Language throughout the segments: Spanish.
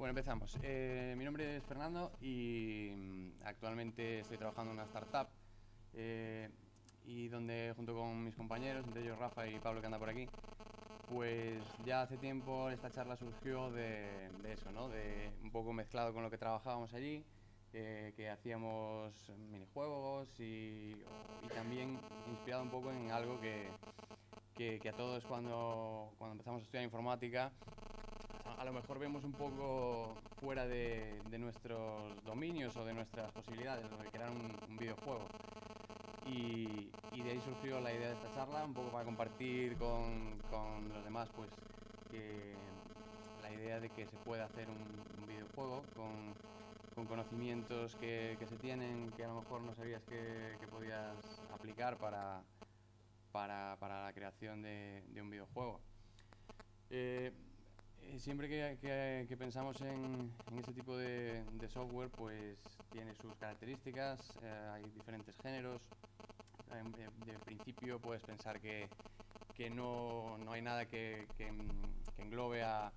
Bueno, empezamos. Mi nombre es Fernando y actualmente estoy trabajando en una startup y donde junto con mis compañeros, entre ellos Rafa y Pablo que anda por aquí, pues ya hace tiempo esta charla surgió de eso, ¿no? De un poco mezclado con lo que trabajábamos allí, que hacíamos minijuegos y también inspirado un poco en algo que a todos cuando empezamos a estudiar informática a lo mejor vemos un poco fuera de nuestros dominios o de nuestras posibilidades, lo de crear un videojuego. Y de ahí surgió la idea de esta charla, un poco para compartir con los demás, pues que la idea de que se puede hacer un videojuego con conocimientos que se tienen, que a lo mejor no sabías que podías aplicar para la creación de un videojuego. Eh, Siempre que pensamos en este tipo de software, pues tiene sus características, hay diferentes géneros. De principio puedes pensar que no hay nada que englobe a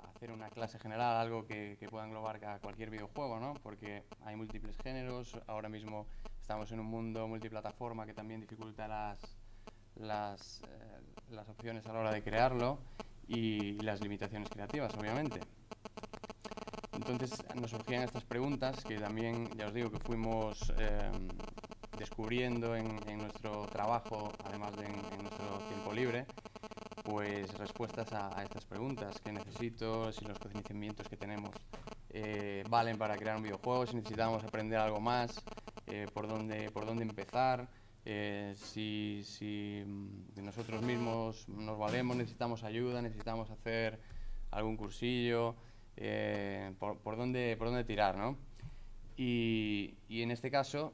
hacer una clase general, algo que pueda englobar a cualquier videojuego, ¿no? Porque hay múltiples géneros, ahora mismo estamos en un mundo multiplataforma que también dificulta las opciones a la hora de crearlo y las limitaciones creativas, obviamente. Entonces nos surgían estas preguntas que también, ya os digo, que fuimos descubriendo en nuestro trabajo, además de en nuestro tiempo libre, pues respuestas a estas preguntas. ¿Qué necesito? Si los conocimientos que tenemos valen para crear un videojuego, si necesitamos aprender algo más, por dónde empezar, si nosotros mismos nos valemos, necesitamos ayuda, necesitamos hacer algún cursillo, por dónde tirar, ¿no? Y en este caso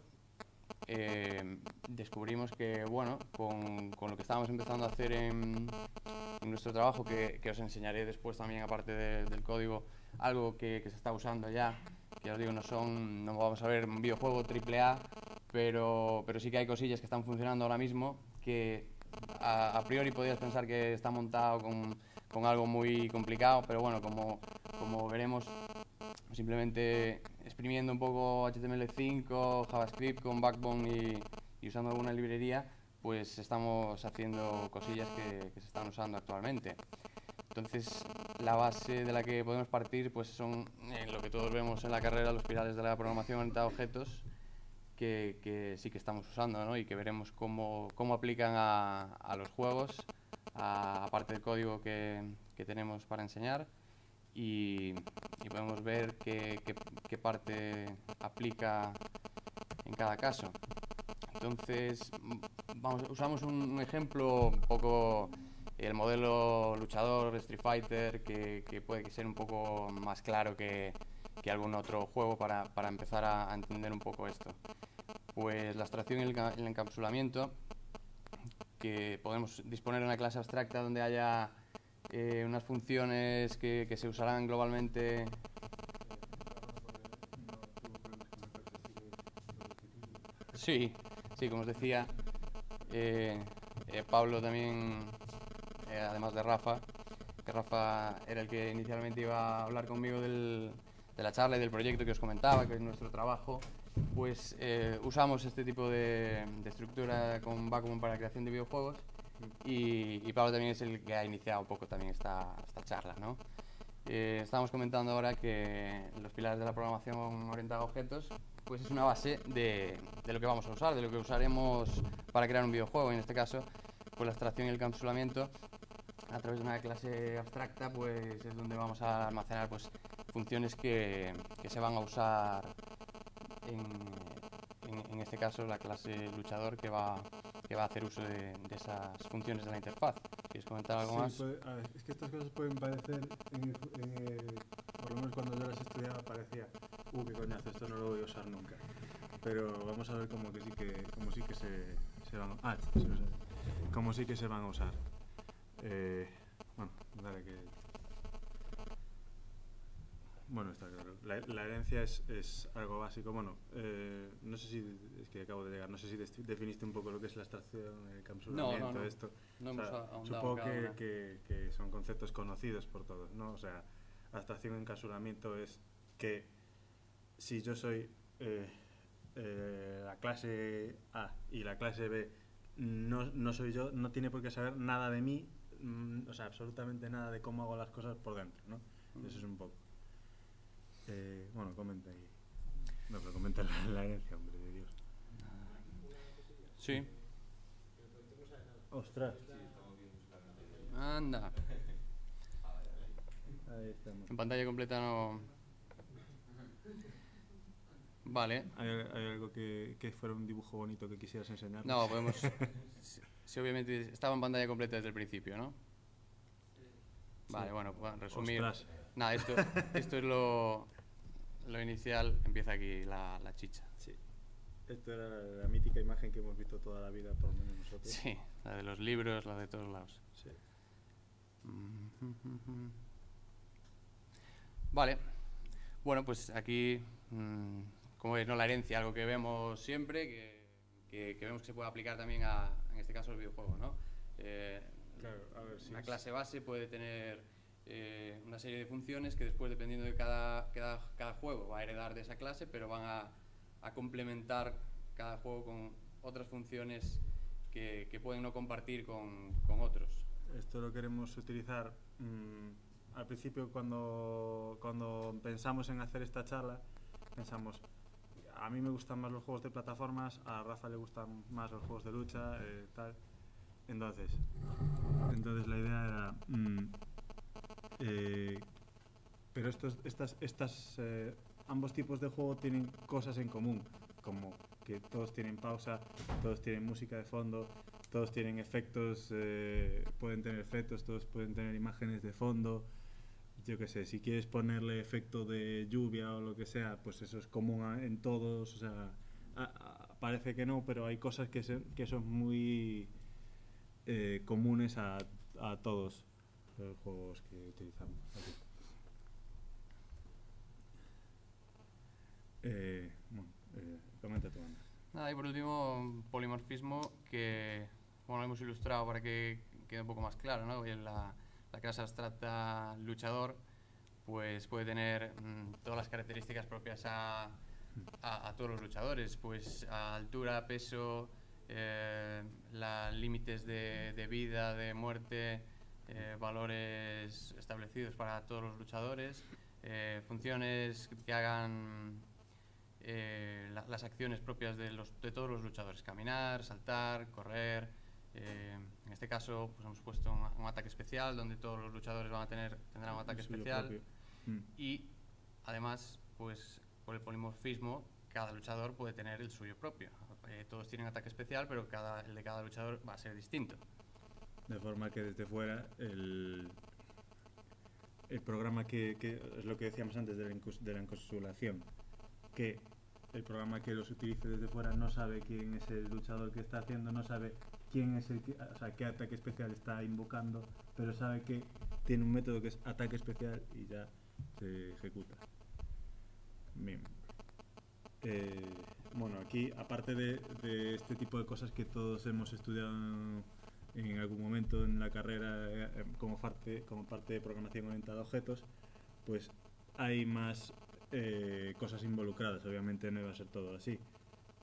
descubrimos que, bueno, con lo que estábamos empezando a hacer en nuestro trabajo, que os enseñaré después también, aparte del código, algo que se está usando ya, que os digo, no vamos a ver un videojuego triple A, pero sí que hay cosillas que están funcionando ahora mismo que a priori podrías pensar que está montado con algo muy complicado, pero bueno, como veremos, simplemente exprimiendo un poco HTML5, JavaScript con Backbone y usando alguna librería, pues estamos haciendo cosillas que se están usando actualmente. Entonces, la base de la que podemos partir pues son lo que todos vemos en la carrera, los pilares de la programación orientada a objetos, que sí que estamos usando, ¿no? Y que veremos cómo aplican a los juegos, aparte del código que tenemos para enseñar, y podemos ver qué parte aplica en cada caso. Entonces, usamos un ejemplo un poco, el modelo luchador Street Fighter, que puede ser un poco más claro que algún otro juego para empezar a entender un poco esto. Pues la abstracción y el encapsulamiento, que podemos disponer de una clase abstracta donde haya unas funciones que se usarán globalmente. Sí, sí, como os decía, Pablo también, además de Rafa, que Rafa era el que inicialmente iba a hablar conmigo de la charla y del proyecto que os comentaba, que es nuestro trabajo, pues usamos este tipo de estructura con Backbone para la creación de videojuegos, y Pablo también es el que ha iniciado un poco también esta charla, ¿no? Estábamos comentando ahora que los pilares de la programación orientada a objetos pues es una base de lo que vamos a usar, de lo que usaremos para crear un videojuego. En este caso, pues la abstracción y el encapsulamiento a través de una clase abstracta, pues es donde vamos a almacenar pues funciones que se van a usar en este caso la clase luchador que va a hacer uso de esas funciones de la interfaz. ¿Quieres comentar algo Sí, más? a ver, es que estas cosas pueden parecer, por lo menos cuando yo las estudiaba parecía, qué coñazo, esto no lo voy a usar nunca. Pero vamos a ver como sí que se van, sí, lo sé, como sí que se van a usar. Eh, bueno, dale que, bueno, está claro. La herencia es algo básico. Bueno, no sé si, es que acabo de llegar, no sé si definiste un poco lo que es la abstracción, el encapsulamiento, No. esto. No O hemos sea, ahondado en supongo cada una. que son conceptos conocidos por todos, ¿no? O sea, abstracción encapsulamiento es que si yo soy la clase A y la clase B no soy yo, no tiene por qué saber nada de mí, o sea, absolutamente nada de cómo hago las cosas por dentro, ¿no? Eso es un poco. Bueno, comenta ahí. No, pero comenta la herencia, hombre, de Dios. Sí. Ostras. Anda. Ahí estamos. En pantalla completa no... Vale. ¿Hay algo que fuera un dibujo bonito que quisieras enseñar? No, podemos... Sí, obviamente estaba en pantalla completa desde el principio, ¿no? Vale, bueno, pues resumir... Ostras. Nada, esto es lo inicial, empieza aquí la chicha. Sí. Esto era la mítica imagen que hemos visto toda la vida, por lo menos nosotros. Sí, la de los libros, la de todos lados. Sí. Vale. Bueno, pues aquí, como veis, ¿no? La herencia, algo que vemos siempre, que vemos que se puede aplicar también en este caso, al videojuego, ¿no? Claro, a ver, Una clase base puede tener una serie de funciones que después, dependiendo de cada juego, va a heredar de esa clase, pero van a complementar cada juego con otras funciones que pueden no compartir con otros. Esto lo queremos utilizar al principio cuando pensamos en hacer esta charla, pensamos, a mí me gustan más los juegos de plataformas, a Rafa le gustan más los juegos de lucha, tal. Entonces la idea era pero ambos tipos de juego tienen cosas en común, como que todos tienen pausa, todos tienen música de fondo, todos tienen efectos, pueden tener efectos, todos pueden tener imágenes de fondo. Yo qué sé, si quieres ponerle efecto de lluvia o lo que sea, pues eso es común en todos. O sea, parece que no, pero hay cosas que son muy comunes a todos los juegos que utilizamos aquí. Comenta tú, Ana. Nada, y por último, un polimorfismo que, bueno, lo hemos ilustrado para que quede un poco más claro, ¿no? La clase abstracta luchador pues puede tener todas las características propias a todos los luchadores, pues a altura, peso, límites de vida, de muerte, valores establecidos para todos los luchadores, funciones que hagan las acciones propias de todos los luchadores: caminar, saltar, correr. En este caso pues hemos puesto un ataque especial donde todos los luchadores tendrán un ataque especial y además, pues por el polimorfismo, cada luchador puede tener el suyo propio. Todos tienen ataque especial, pero el de cada luchador va a ser distinto. De forma que desde fuera el programa que es lo que decíamos antes de la encapsulación, que el programa que los utilice desde fuera no sabe quién es el luchador que está haciendo, no sabe quién es qué ataque especial está invocando, pero sabe que tiene un método que es ataque especial y ya se ejecuta. Bien. Bueno, aquí, aparte de este tipo de cosas que todos hemos estudiado en algún momento en la carrera como parte de programación orientada a objetos, pues hay más cosas involucradas. Obviamente no va a ser todo así.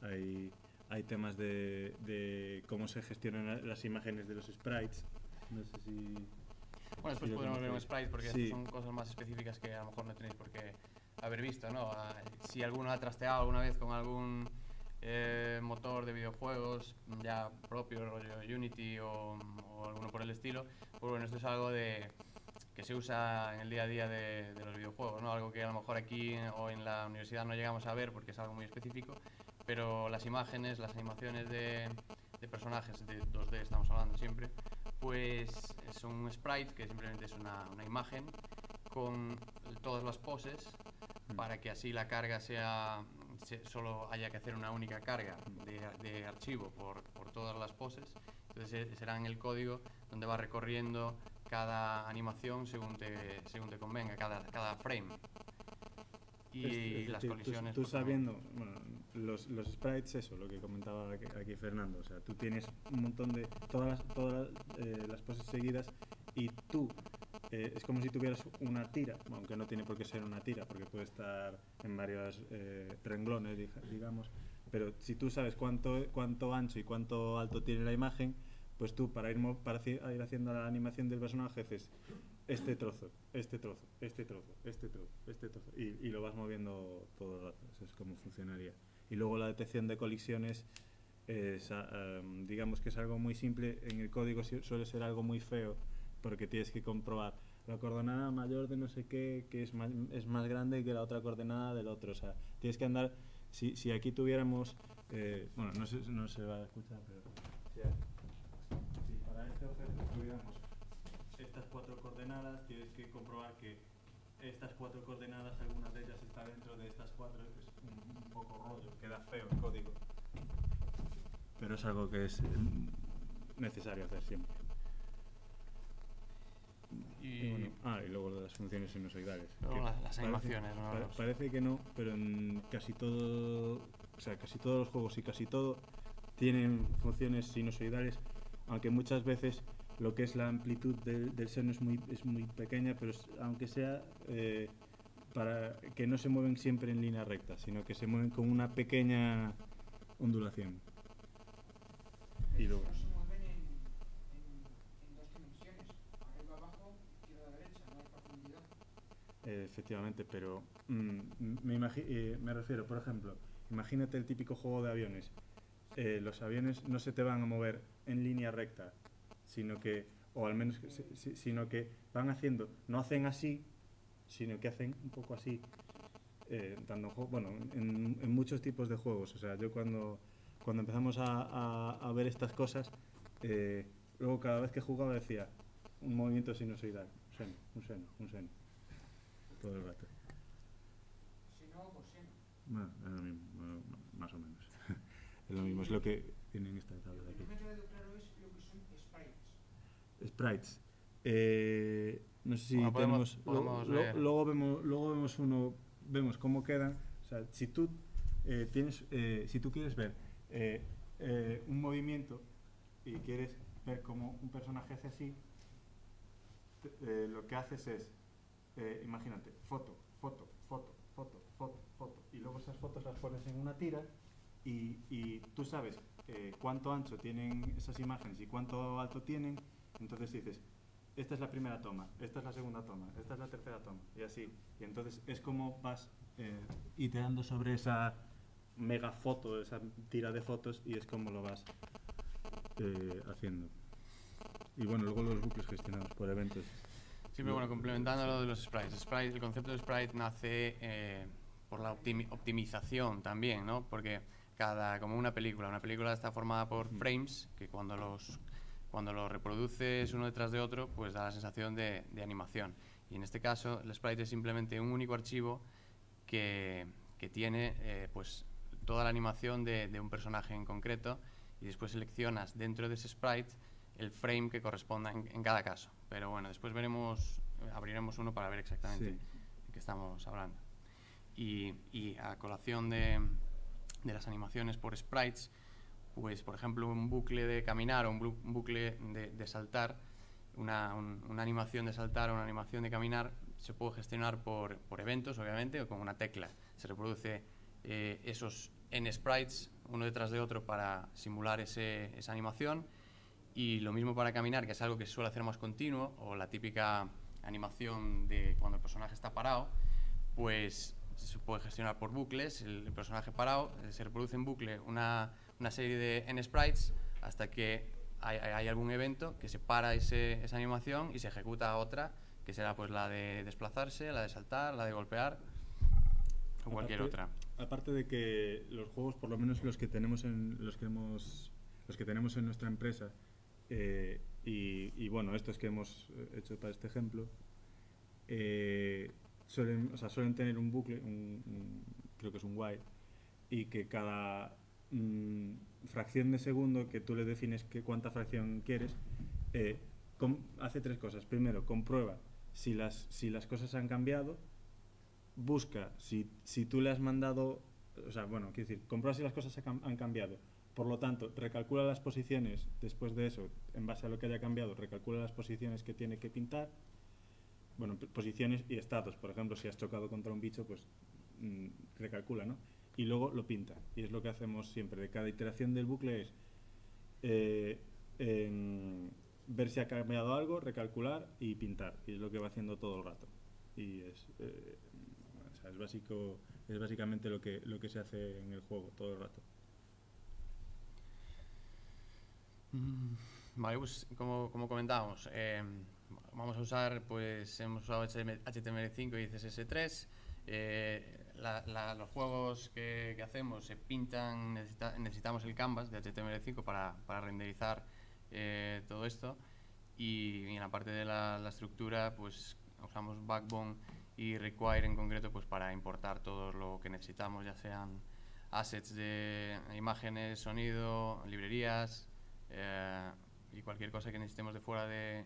Hay temas de cómo se gestionan las imágenes de los sprites. No sé si... Bueno, después podremos ver un sprite porque sí, son cosas más específicas que a lo mejor no tenéis por qué haber visto, ¿no? Si alguno ha trasteado alguna vez con algún motor de videojuegos ya propio, rollo Unity o alguno por el estilo, pues bueno, esto es algo que se usa en el día a día de los videojuegos, ¿no? Algo que a lo mejor aquí o en la universidad no llegamos a ver porque es algo muy específico, pero las imágenes, las animaciones de personajes de 2D, estamos hablando siempre, pues es un sprite que simplemente es una imagen con todas las poses para que así la carga solo haya que hacer una única carga de archivo por todas las poses. Entonces será en el código donde va recorriendo cada animación según te convenga, cada frame. Y las colisiones... Tú sabiendo, bueno, los sprites, eso, lo que comentaba aquí Fernando, o sea, tú tienes un montón de todas las poses seguidas y tú es como si tuvieras una tira, aunque no tiene por qué ser una tira, porque puede estar en varios renglones, digamos, pero si tú sabes cuánto ancho y cuánto alto tiene la imagen, pues tú para ir haciendo la animación del personaje haces este trozo, este trozo, este trozo, este trozo, este trozo, y lo vas moviendo todo el rato. Eso es como funcionaría. Y luego la detección de colisiones digamos que es algo muy simple. En el código suele ser algo muy feo, porque tienes que comprobar la coordenada mayor de no sé qué, que es más grande que la otra coordenada del otro. O sea, tienes que andar. Si aquí tuviéramos. Bueno, no se va a escuchar, pero. Si para este objeto tuviéramos estas 4 coordenadas, tienes que comprobar que estas 4 coordenadas, algunas de ellas están dentro de estas 4. Es un poco rollo, queda feo el código. Pero es algo que es necesario hacer siempre. Y luego las funciones sinusoidales. Las animaciones, ¿no? Parece que no, pero en casi todo, o sea, casi todos los juegos y casi todo tienen funciones sinusoidales, aunque muchas veces lo que es la amplitud del seno es muy pequeña, pero aunque sea para que no se mueven siempre en línea recta, sino que se mueven con una pequeña ondulación. Y luego no se mueven en 2 dimensiones, arriba, abajo, izquierda, derecha, no hay profundidad. Efectivamente, pero me refiero, por ejemplo, imagínate el típico juego de aviones. Los aviones no se te van a mover en línea recta, sino que, o al menos, sino que van haciendo, no hacen así, sino que hacen un poco así, bueno, en muchos tipos de juegos. O sea, yo cuando empezamos a ver estas cosas, luego cada vez que jugaba decía un movimiento sinusoidal, un seno, todo el rato. Seno o coseno. Bueno, es lo mismo, más o menos. Es lo mismo, es lo que tienen esta tabla de aquí. Lo que no me ha quedado claro es lo que son sprites. Sprites. No sé si bueno, tenemos. podemos ver. Luego vemos vemos cómo quedan. O sea, si tú si tú quieres ver un movimiento y quieres ver cómo un personaje hace así, lo que haces es, imagínate, foto, y luego esas fotos las pones en una tira y tú sabes cuánto ancho tienen esas imágenes y cuánto alto tienen. Entonces dices, esta es la primera toma, esta es la segunda toma, esta es la tercera toma, y así. Y entonces es como vas iterando sobre esa mega foto, esa tira de fotos, y es como lo vas haciendo. Y bueno, luego los bucles gestionados por eventos. Sí, pero bueno, complementando lo de los sprites. El concepto de sprite nace por la optimización también, ¿no? Porque como una película está formada por frames que cuando lo reproduces uno detrás de otro, pues da la sensación de animación. Y en este caso, el sprite es simplemente un único archivo que tiene pues toda la animación de un personaje en concreto, y después seleccionas dentro de ese sprite el frame que corresponda en cada caso. Pero bueno, después abriremos uno para ver exactamente de qué estamos hablando. Y a colación de las animaciones por sprites, pues por ejemplo un bucle de caminar o un bucle de saltar, una animación de saltar o una animación de caminar se puede gestionar por eventos, obviamente, o con una tecla. Se reproduce esos n sprites uno detrás de otro para simular esa animación, y lo mismo para caminar, que es algo que se suele hacer más continuo, o la típica animación de cuando el personaje está parado, pues se puede gestionar por bucles. El personaje parado se reproduce en bucle una serie de n sprites hasta que hay algún evento que separa esa animación y se ejecuta otra, que será pues la de desplazarse, la de saltar, la de golpear o cualquier otra. Aparte de que los juegos, por lo menos los que tenemos en nuestra empresa, y bueno, estos que hemos hecho para este ejemplo, suelen tener un bucle, creo que es un while, y que cada fracción de segundo que tú le defines cuánta fracción quieres, hace 3 cosas. Primero, comprueba si las cosas han cambiado, busca si tú le has mandado, o sea, bueno, quiero decir, comprueba si las cosas han cambiado. Por lo tanto, recalcula las posiciones después de eso, en base a lo que haya cambiado, recalcula las posiciones que tiene que pintar, bueno, posiciones y estados. Por ejemplo, si has chocado contra un bicho, pues recalcula, ¿no? Y luego lo pinta. Y es lo que hacemos siempre. De cada iteración del bucle es ver si ha cambiado algo, recalcular y pintar. Y es lo que va haciendo todo el rato. Y o sea, es básicamente lo que se hace en el juego todo el rato. Vale, pues como comentábamos, vamos a usar, pues hemos usado HTML5 y CSS3. Los juegos que hacemos se pintan, necesitamos el canvas de HTML5 para renderizar todo esto, y en la parte de la estructura pues usamos Backbone y Require en concreto pues para importar todo lo que necesitamos, ya sean assets de imágenes, sonido, librerías, y cualquier cosa que necesitemos de fuera de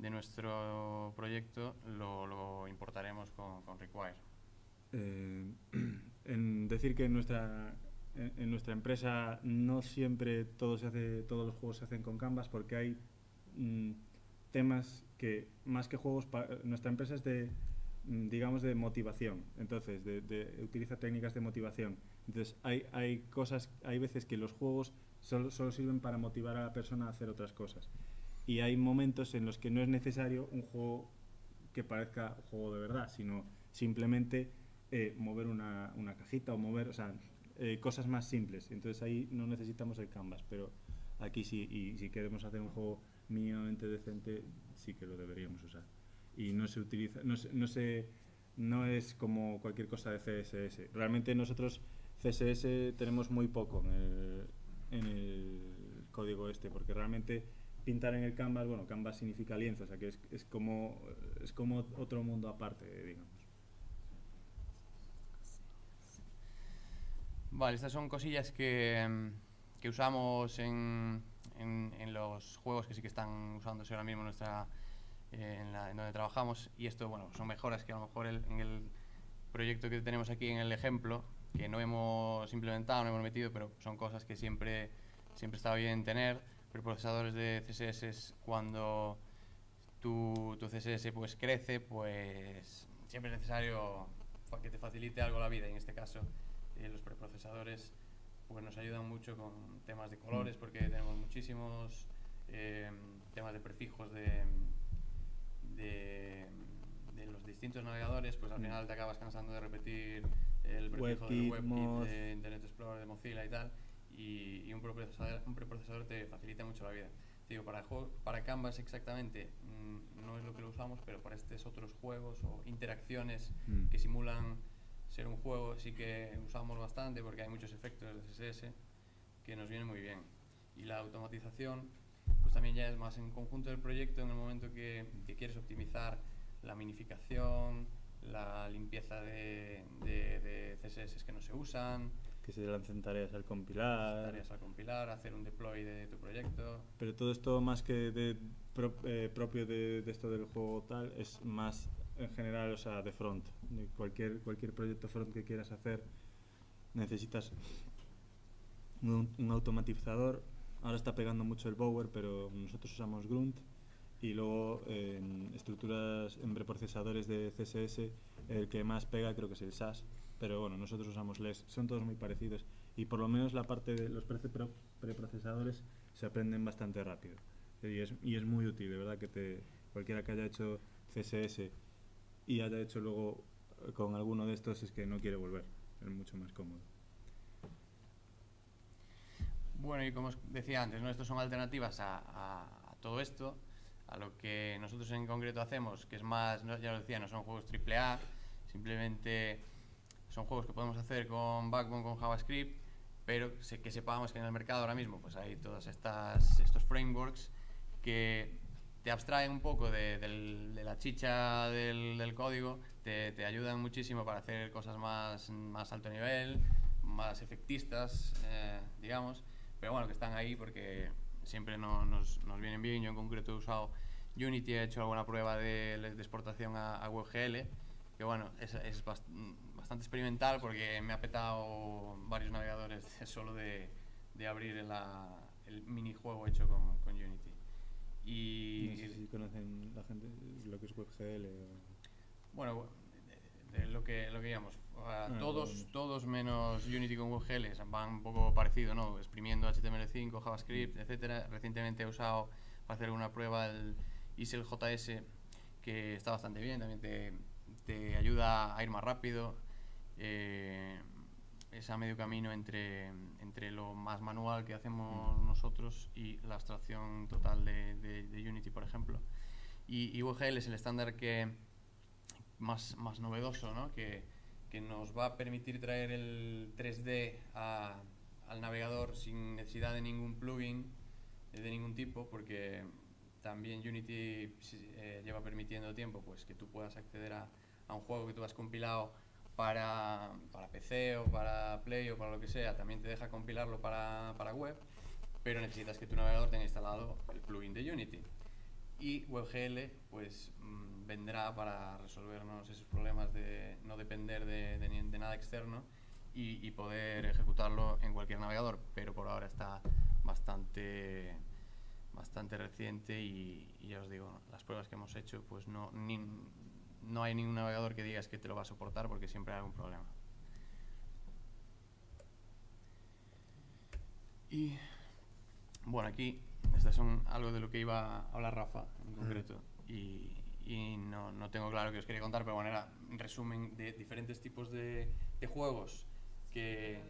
nuestro proyecto lo importaremos con Require. En decir que en nuestra empresa no siempre todos los juegos se hacen con Canvas, porque hay temas que más que juegos, nuestra empresa es digamos de motivación, entonces utiliza técnicas de motivación. Entonces hay veces que los juegos solo sirven para motivar a la persona a hacer otras cosas, y hay momentos en los que no es necesario un juego que parezca juego de verdad, sino simplemente mover una cajita o mover, o sea, cosas más simples. Entonces ahí no necesitamos el canvas, pero aquí sí, y si queremos hacer un juego mínimamente decente, sí que lo deberíamos usar. Y no se utiliza, no es como cualquier cosa de CSS. Realmente nosotros CSS tenemos muy poco en el código porque realmente pintar en el canvas, bueno, canvas significa lienzo, o sea que es como otro mundo aparte, digamos. Vale, estas son cosillas que usamos en los juegos que sí que están usándose ahora mismo en donde trabajamos, y esto, bueno, son mejoras que a lo mejor en el proyecto que tenemos aquí en el ejemplo, que no hemos implementado, no hemos metido, pero son cosas que siempre está bien tener. Preprocesadores de CSS, cuando tu CSS pues crece, pues siempre es necesario que te facilite algo la vida, y en este caso los preprocesadores pues nos ayudan mucho con temas de colores, porque tenemos muchísimos temas de prefijos de los distintos navegadores, pues al final te acabas cansando de repetir el prefijo del WebKit, de Internet Explorer, de Mozilla y tal, y un preprocesador te facilita mucho la vida. Digo, para Canvas exactamente no es lo que lo usamos, pero para estos otros juegos o interacciones que simulan ser un juego sí que usamos bastante, porque hay muchos efectos de CSS que nos vienen muy bien. Y la automatización pues también ya es más en conjunto del proyecto, en el momento que quieres optimizar la minificación, la limpieza de CSS que no se usan, que se lancen tareas al compilar, hacer un deploy de tu proyecto. Pero todo esto, más que propio de esto del juego tal, es más en general, o sea, de front. De cualquier proyecto front que quieras hacer, necesitas un automatizador. Ahora está pegando mucho el Bower, pero nosotros usamos Grunt. Y luego en estructuras, en preprocesadores de CSS, el que más pega creo que es el SAS, pero bueno, nosotros usamos LESS. Son todos muy parecidos, y por lo menos la parte de los preprocesadores se aprenden bastante rápido, y es muy útil, de verdad, que cualquiera que haya hecho CSS y haya hecho luego con alguno de estos, es que no quiere volver, es mucho más cómodo. Bueno, y como os decía antes, ¿no? Estos son alternativas a todo esto, a lo que nosotros en concreto hacemos, que es más, ya lo decía, no son juegos AAA, simplemente son juegos que podemos hacer con Backbone, con JavaScript, pero que sepamos que en el mercado ahora mismo pues hay todos estos frameworks que te abstraen un poco de la chicha del código, te ayudan muchísimo para hacer cosas más alto nivel, más efectistas, digamos, pero bueno, que están ahí porque siempre nos vienen bien. Yo en concreto he usado Unity, he hecho alguna prueba de exportación a WebGL, que bueno, es bastante experimental, porque me ha petado varios navegadores solo de abrir el minijuego hecho con Unity. No sé si conocen la gente lo que es WebGL o... Bueno, de lo que digamos, todos menos Unity con WebGL van un poco parecido, ¿no? Exprimiendo HTML5, JavaScript, etcétera. Recientemente he usado para hacer una prueba el ISEL.js, que está bastante bien, también te ayuda a ir más rápido. Es a medio camino entre lo más manual que hacemos nosotros y la abstracción total de Unity, por ejemplo. Y WebGL es el estándar que más novedoso, ¿no? que nos va a permitir traer el 3D al navegador sin necesidad de ningún plugin de ningún tipo, porque también Unity lleva permitiendo tiempo pues que tú puedas acceder a un juego que tú has compilado para PC o para Play o para lo que sea. También te deja compilarlo para web, pero necesitas que tu navegador tenga instalado el plugin de Unity. Y WebGL pues vendrá para resolvernos esos problemas de no depender de nada externo y poder ejecutarlo en cualquier navegador, pero por ahora está bastante reciente y ya os digo, las pruebas que hemos hecho pues no hay ningún navegador que digas que te lo va a soportar, porque siempre hay algún problema. Y bueno, aquí estas son algo de lo que iba a hablar Rafa en concreto, y no tengo claro qué os quería contar, pero bueno, era un resumen de diferentes tipos de juegos que...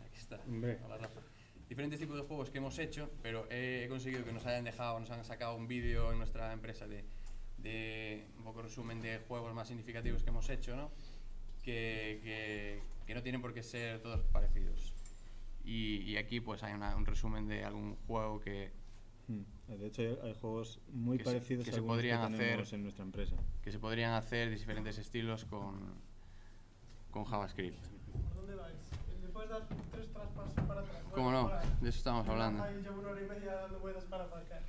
Aquí está, hola Rafa. Diferentes tipos de juegos que hemos hecho, pero he conseguido que nos han sacado un vídeo en nuestra empresa de un poco resumen de juegos más significativos que hemos hecho, ¿no? Que no tienen por qué ser todos parecidos. Y aquí pues hay un resumen de algún juego que... De hecho hay juegos muy parecidos que a se algunos podrían que tenemos hacer en nuestra empresa. Que se podrían hacer de diferentes estilos con JavaScript. ¿Por dónde vais? ¿Me puedes dar 3 traspasos para atrás? ¿Cómo no? De eso estamos hablando. Llevo 1 hora y media dando vueltas para aparcar.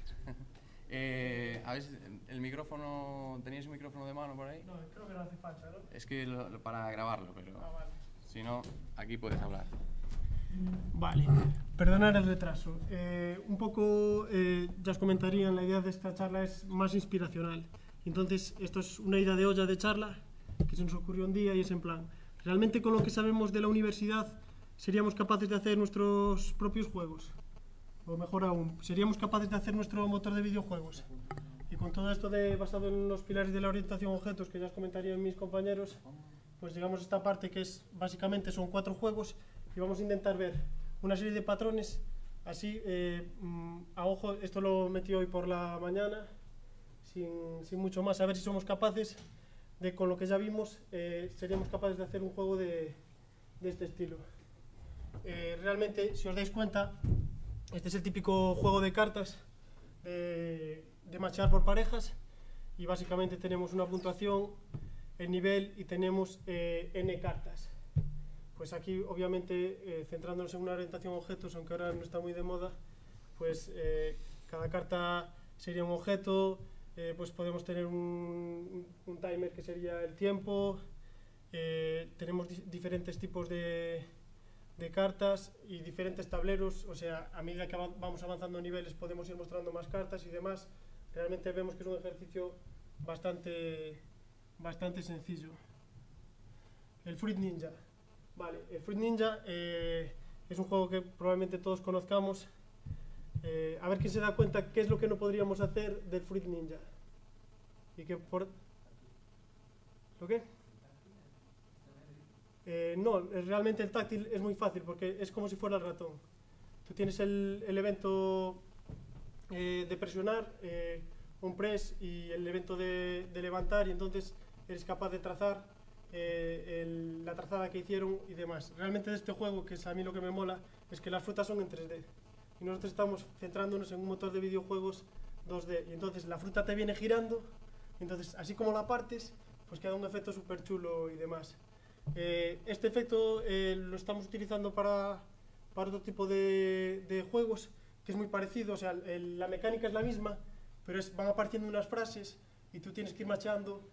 A ver, el micrófono... ¿Teníais un micrófono de mano por ahí? No, creo que no hace falta, ¿no? Es que para grabarlo, pero... Vale. Si no, aquí puedes hablar. Vale, perdonad el retraso. Un poco, ya os comentaría, la idea de esta charla es más inspiracional. Entonces, esto es una idea de olla de charla que se nos ocurrió un día y es en plan, ¿realmente con lo que sabemos de la universidad seríamos capaces de hacer nuestros propios juegos? O mejor aún, ¿seríamos capaces de hacer nuestro motor de videojuegos? Y con todo esto basado en los pilares de la orientación a objetos que ya os comentarían mis compañeros, pues llegamos a esta parte que es, básicamente son 4 juegos y vamos a intentar ver una serie de patrones, así, a ojo, esto lo metí hoy por la mañana, sin mucho más, a ver si somos capaces de, con lo que ya vimos, seríamos capaces de hacer un juego de este estilo. Realmente, si os dais cuenta, este es el típico juego de cartas de machear por parejas, y básicamente tenemos una puntuación, el nivel, y tenemos n cartas. Pues aquí, obviamente, centrándonos en una orientación a objetos, aunque ahora no está muy de moda, pues cada carta sería un objeto, pues podemos tener un timer que sería el tiempo, tenemos diferentes tipos de cartas y diferentes tableros, o sea, a medida que vamos avanzando niveles podemos ir mostrando más cartas y demás. Realmente vemos que es un ejercicio bastante sencillo. El Fruit Ninja. Vale, el Fruit Ninja es un juego que probablemente todos conozcamos. A ver quién se da cuenta qué es lo que no podríamos hacer del Fruit Ninja. Y que por... ¿Lo qué? No, realmente el táctil es muy fácil porque es como si fuera el ratón. Tú tienes el evento de presionar, un press, y el evento de levantar, y entonces eres capaz de trazar la trazada que hicieron y demás. Realmente de este juego, que es a mí lo que me mola, es que las frutas son en 3D y nosotros estamos centrándonos en un motor de videojuegos 2D, y entonces la fruta te viene girando, entonces así como la partes, pues queda un efecto súper chulo y demás. Este efecto lo estamos utilizando para otro tipo de juegos, que es muy parecido, o sea, la mecánica es la misma, pero van apareciendo unas frases y tú tienes que ir macheando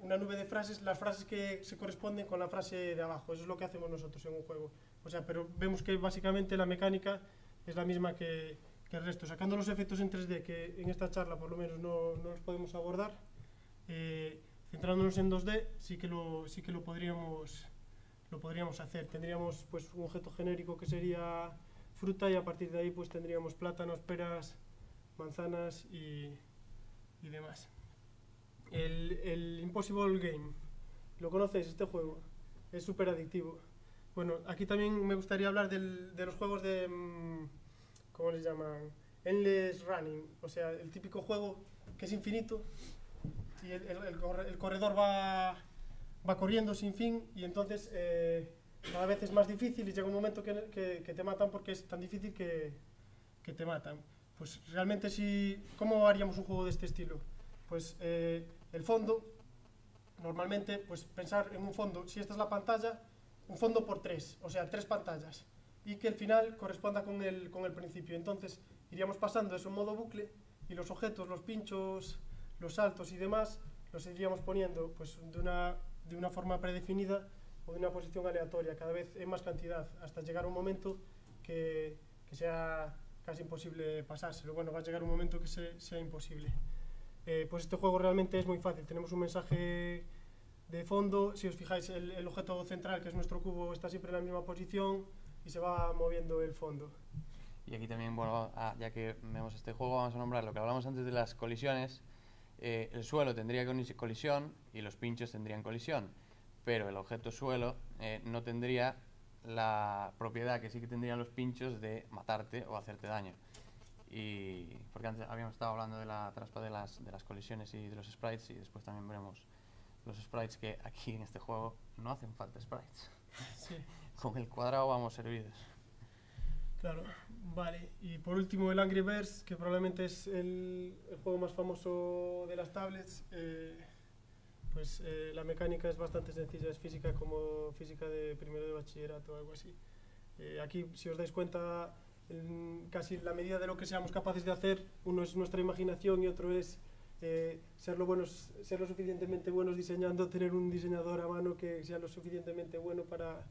una nube de frases, las frases que se corresponden con la frase de abajo. Eso es lo que hacemos nosotros en un juego. O sea, pero vemos que básicamente la mecánica es la misma que que el resto, sacando los efectos en 3D, que en esta charla por lo menos no los podemos abordar, centrándonos en 2D, sí que lo podríamos hacer. Tendríamos pues un objeto genérico que sería fruta, y a partir de ahí pues tendríamos plátanos, peras, manzanas y demás. El Impossible Game, ¿lo conocéis este juego? Es súper adictivo. Bueno, aquí también me gustaría hablar de los juegos de, ¿cómo les llaman? Endless Running, o sea, el típico juego que es infinito y el corredor va corriendo sin fin, y entonces cada vez es más difícil y llega un momento que te matan porque es tan difícil que te matan. Pues realmente ¿cómo haríamos un juego de este estilo? Pues el fondo, normalmente, pues pensar en un fondo, si esta es la pantalla, un fondo por 3, o sea, 3 pantallas, y que el final corresponda con el principio. Entonces iríamos pasando eso en modo bucle, y los objetos, los pinchos, los saltos y demás, los iríamos poniendo pues de una forma predefinida o de una posición aleatoria, cada vez en más cantidad, hasta llegar a un momento que sea casi imposible pasárselo. Bueno, va a llegar un momento que sea imposible. Pues este juego realmente es muy fácil. Tenemos un mensaje de fondo. Si os fijáis, el objeto central, que es nuestro cubo, está siempre en la misma posición y se va moviendo el fondo. Y aquí también, bueno, ya que vemos este juego, vamos a nombrar lo que hablamos antes de las colisiones. El suelo tendría colisión y los pinchos tendrían colisión, pero el objeto suelo no tendría la propiedad que sí que tendrían los pinchos de matarte o hacerte daño. Y porque antes habíamos estado hablando de la trampa de las colisiones y de los sprites, y después también veremos los sprites, que aquí en este juego no hacen falta sprites. Sí. Con el cuadrado vamos servidos. Claro, vale. Y por último el Angry Birds, que probablemente es el juego más famoso de las tablets. La mecánica es bastante sencilla, es física como física de primero de bachillerato o algo así. Aquí, si os dais cuenta, casi la medida de lo que seamos capaces de hacer, uno es nuestra imaginación y otro es ser lo suficientemente buenos diseñando, tener un diseñador a mano que sea lo suficientemente bueno para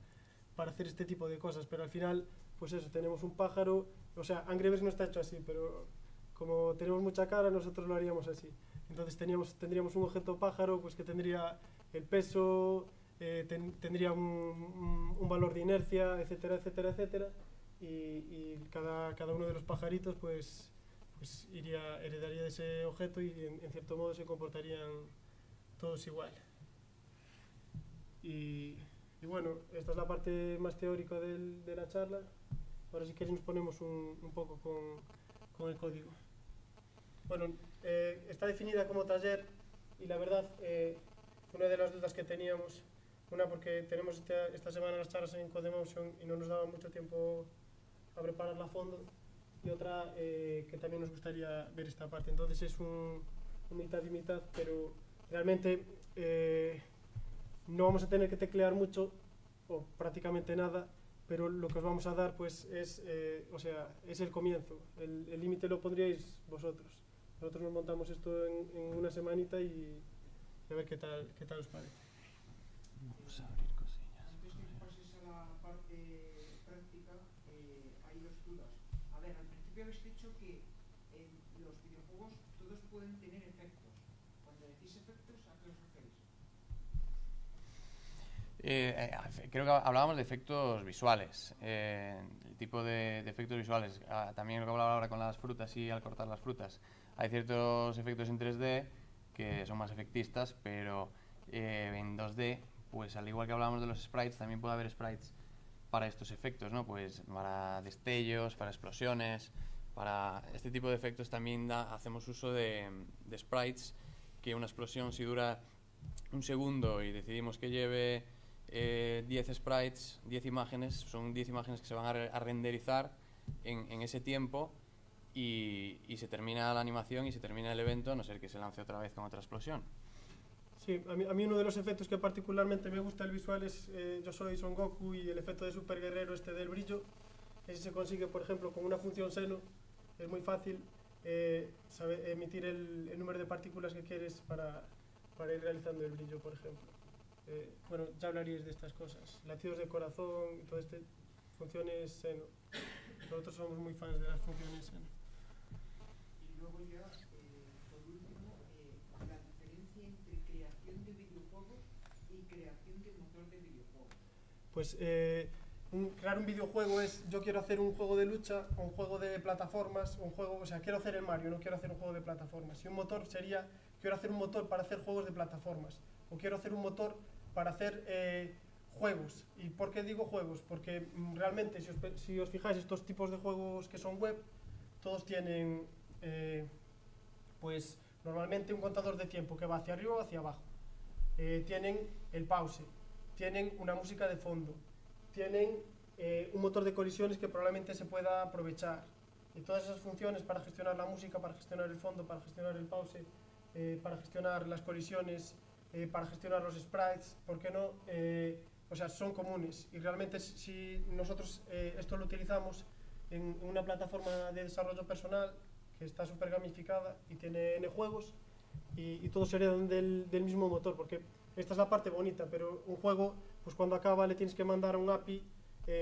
hacer este tipo de cosas. Pero al final, pues eso, tenemos un pájaro, o sea, Angry Birds no está hecho así, pero como tenemos mucha cara, nosotros lo haríamos así. Entonces tendríamos un objeto pájaro pues que tendría el peso, tendría un valor de inercia, etcétera, etcétera, etcétera, y cada uno de los pajaritos pues heredaría de ese objeto, y en cierto modo se comportarían todos igual. Y bueno, esta es la parte más teórica de la charla. Ahora si queréis nos ponemos un poco con el código. Bueno, está definida como taller, y la verdad, una de las dudas que teníamos, porque tenemos esta semana las charlas en Codemotion y no nos daba mucho tiempo a prepararla a fondo, y otra que también nos gustaría ver esta parte. Entonces es un mitad y mitad, pero realmente no vamos a tener que teclear mucho o prácticamente nada, pero lo que os vamos a dar pues es el comienzo. El límite lo pondríais vosotros. Nosotros nos montamos esto en una semanita y a ver qué tal os parece. Vamos a abrir cosillas. Antes de que pases a la parte práctica, hay dos dudas. A ver, al principio habéis dicho que en los videojuegos todos pueden tener efectos. Cuando decís efectos, ¿a qué os referís? Creo que hablábamos de efectos visuales, el tipo de efectos visuales. También lo que hablaba ahora con las frutas y al cortar las frutas. Hay ciertos efectos en 3D que son más efectistas, pero en 2D, pues al igual que hablábamos de los sprites, también puede haber sprites para estos efectos, ¿no? Pues para destellos, para explosiones, para este tipo de efectos también hacemos uso de sprites, que una explosión, si dura un segundo y decidimos que lleve 10 sprites, 10 imágenes, son 10 imágenes que se van a renderizar en ese tiempo, y se termina la animación y se termina el evento, a no ser que se lance otra vez con otra explosión. Sí, a mí uno de los efectos que particularmente me gusta el visual es yo soy Son Goku, y el efecto de Super Guerrero del brillo. Ese se consigue, por ejemplo, con una función seno. Es muy fácil emitir el número de partículas que quieres para ir realizando el brillo, por ejemplo. Bueno, ya hablaríais de estas cosas. Latidos de corazón y todo funciones seno. Nosotros somos muy fans de las funciones seno. entre creación de videojuegos y creación de motor de videojuegos? Pues crear un videojuego es, yo quiero hacer un juego de lucha, o un juego de plataformas, un juego, o sea, quiero hacer el Mario, no quiero hacer un juego de plataformas. Y un motor sería, quiero hacer un motor para hacer juegos de plataformas, o quiero hacer un motor para hacer juegos. ¿Y por qué digo juegos? Porque realmente, si os fijáis, estos tipos de juegos que son web, todos tienen, pues, normalmente un contador de tiempo que va hacia arriba o hacia abajo. Tienen el pause, tienen una música de fondo, tienen un motor de colisiones que probablemente se pueda aprovechar. Y todas esas funciones para gestionar la música, para gestionar el fondo, para gestionar el pause, para gestionar las colisiones, para gestionar los sprites, ¿por qué no? O sea, son comunes. Y realmente si nosotros esto lo utilizamos en una plataforma de desarrollo personal que está súper gamificada y tiene N juegos, y todos heredan del mismo motor, porque esta es la parte bonita, pero un juego, pues cuando acaba le tienes que mandar a un API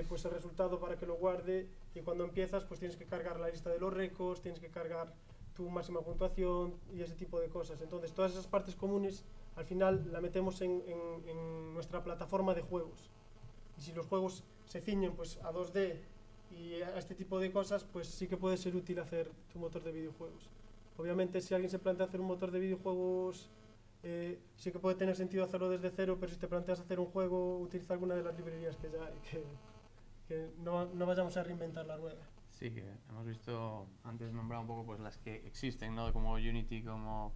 pues el resultado para que lo guarde, y cuando empiezas pues tienes que cargar la lista de los récords, tienes que cargar tu máxima puntuación y ese tipo de cosas. Entonces todas esas partes comunes al final la metemos en nuestra plataforma de juegos, y si los juegos se ciñen pues a 2D y a este tipo de cosas, pues sí que puede ser útil hacer tu motor de videojuegos. Obviamente si alguien se plantea hacer un motor de videojuegos, sí que puede tener sentido hacerlo desde cero, pero si te planteas hacer un juego, utiliza alguna de las librerías que ya hay, que no vayamos a reinventar la rueda. Sí, que hemos visto antes nombrado un poco pues las que existen, ¿no? Como Unity, como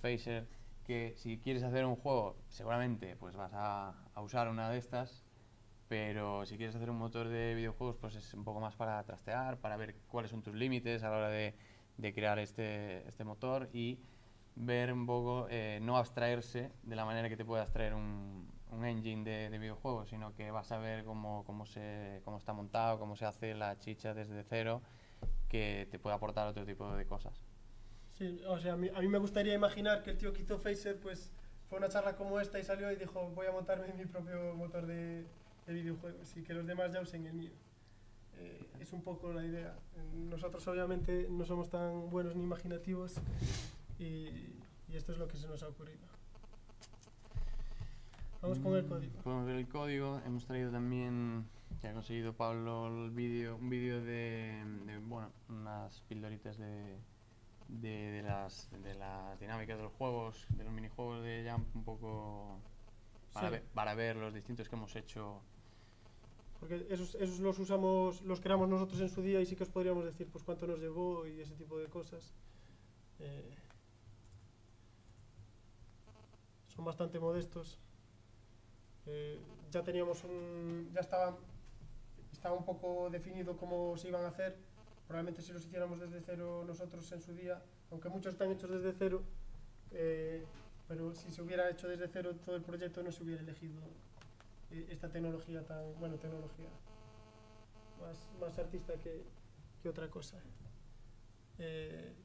Phaser, que si quieres hacer un juego seguramente pues vas a usar una de estas, pero si quieres hacer un motor de videojuegos pues es un poco más para trastear, para ver cuáles son tus límites a la hora de crear este motor, y ver un poco, no abstraerse de la manera que te puede abstraer un engine de videojuegos, sino que vas a ver cómo está montado, cómo se hace la chicha desde cero, que te puede aportar otro tipo de cosas. Sí, o sea, a mí me gustaría imaginar que el tío que hizo Phaser pues fue a una charla como esta y salió y dijo, voy a montarme mi propio motor de videojuegos y que los demás ya usen el mío. Es un poco la idea. Nosotros obviamente no somos tan buenos ni imaginativos, y esto es lo que se nos ha ocurrido. Vamos con el código. Podemos ver el código. Hemos traído también, que ha conseguido Pablo, un vídeo de bueno, unas pildoritas de las dinámicas de los juegos, de los minijuegos de Jump, un poco para ver los distintos que hemos hecho. Porque esos los creamos nosotros en su día, y sí que os podríamos decir pues cuánto nos llevó y ese tipo de cosas. Son bastante modestos. Ya teníamos ya estaba un poco definido cómo se iban a hacer. Probablemente si los hiciéramos desde cero nosotros en su día, aunque muchos están hechos desde cero, pero si se hubiera hecho desde cero todo el proyecto, no se hubiera elegido esta tecnología tecnología más artista que otra cosa.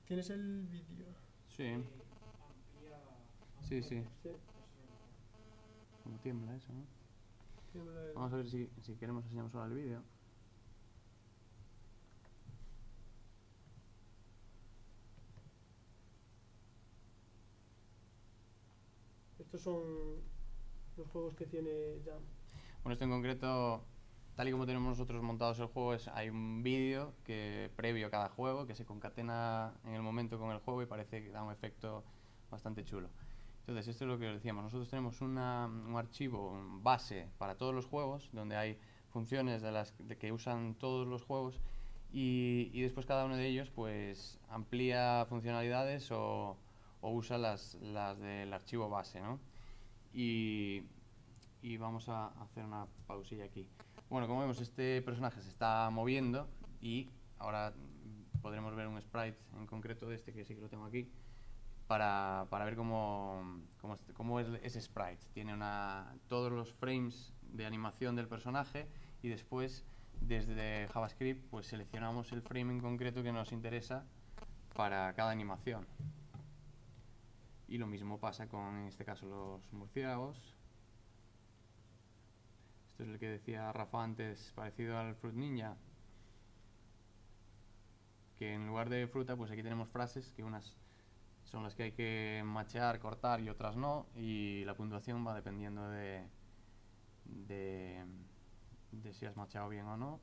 ¿Tienes el vídeo? Sí. Sí. Como tiembla eso, ¿no? Vamos a ver si queremos enseñamos ahora el vídeo. Estos son los juegos que tiene Jump. Bueno, esto en concreto, tal y como tenemos nosotros montados el juego, hay un vídeo previo a cada juego que se concatena en el momento con el juego y parece que da un efecto bastante chulo. Entonces, esto es lo que os decíamos. Nosotros tenemos un archivo base para todos los juegos, donde hay funciones de que usan todos los juegos, y después cada uno de ellos pues amplía funcionalidades o usa las del archivo base, ¿no? Y vamos a hacer una pausilla aquí. Bueno, como vemos, este personaje se está moviendo, y ahora podremos ver un sprite en concreto de este, que sí que lo tengo aquí, para ver cómo es ese sprite. Tiene todos los frames de animación del personaje, y después desde JavaScript pues seleccionamos el frame en concreto que nos interesa para cada animación. Y lo mismo pasa con, en este caso, los murciélagos. Esto es el que decía Rafa antes, parecido al Fruit Ninja, que en lugar de fruta pues aquí tenemos frases que unas son las que hay que machear, cortar y otras no, y la puntuación va dependiendo de si has macheado bien o no.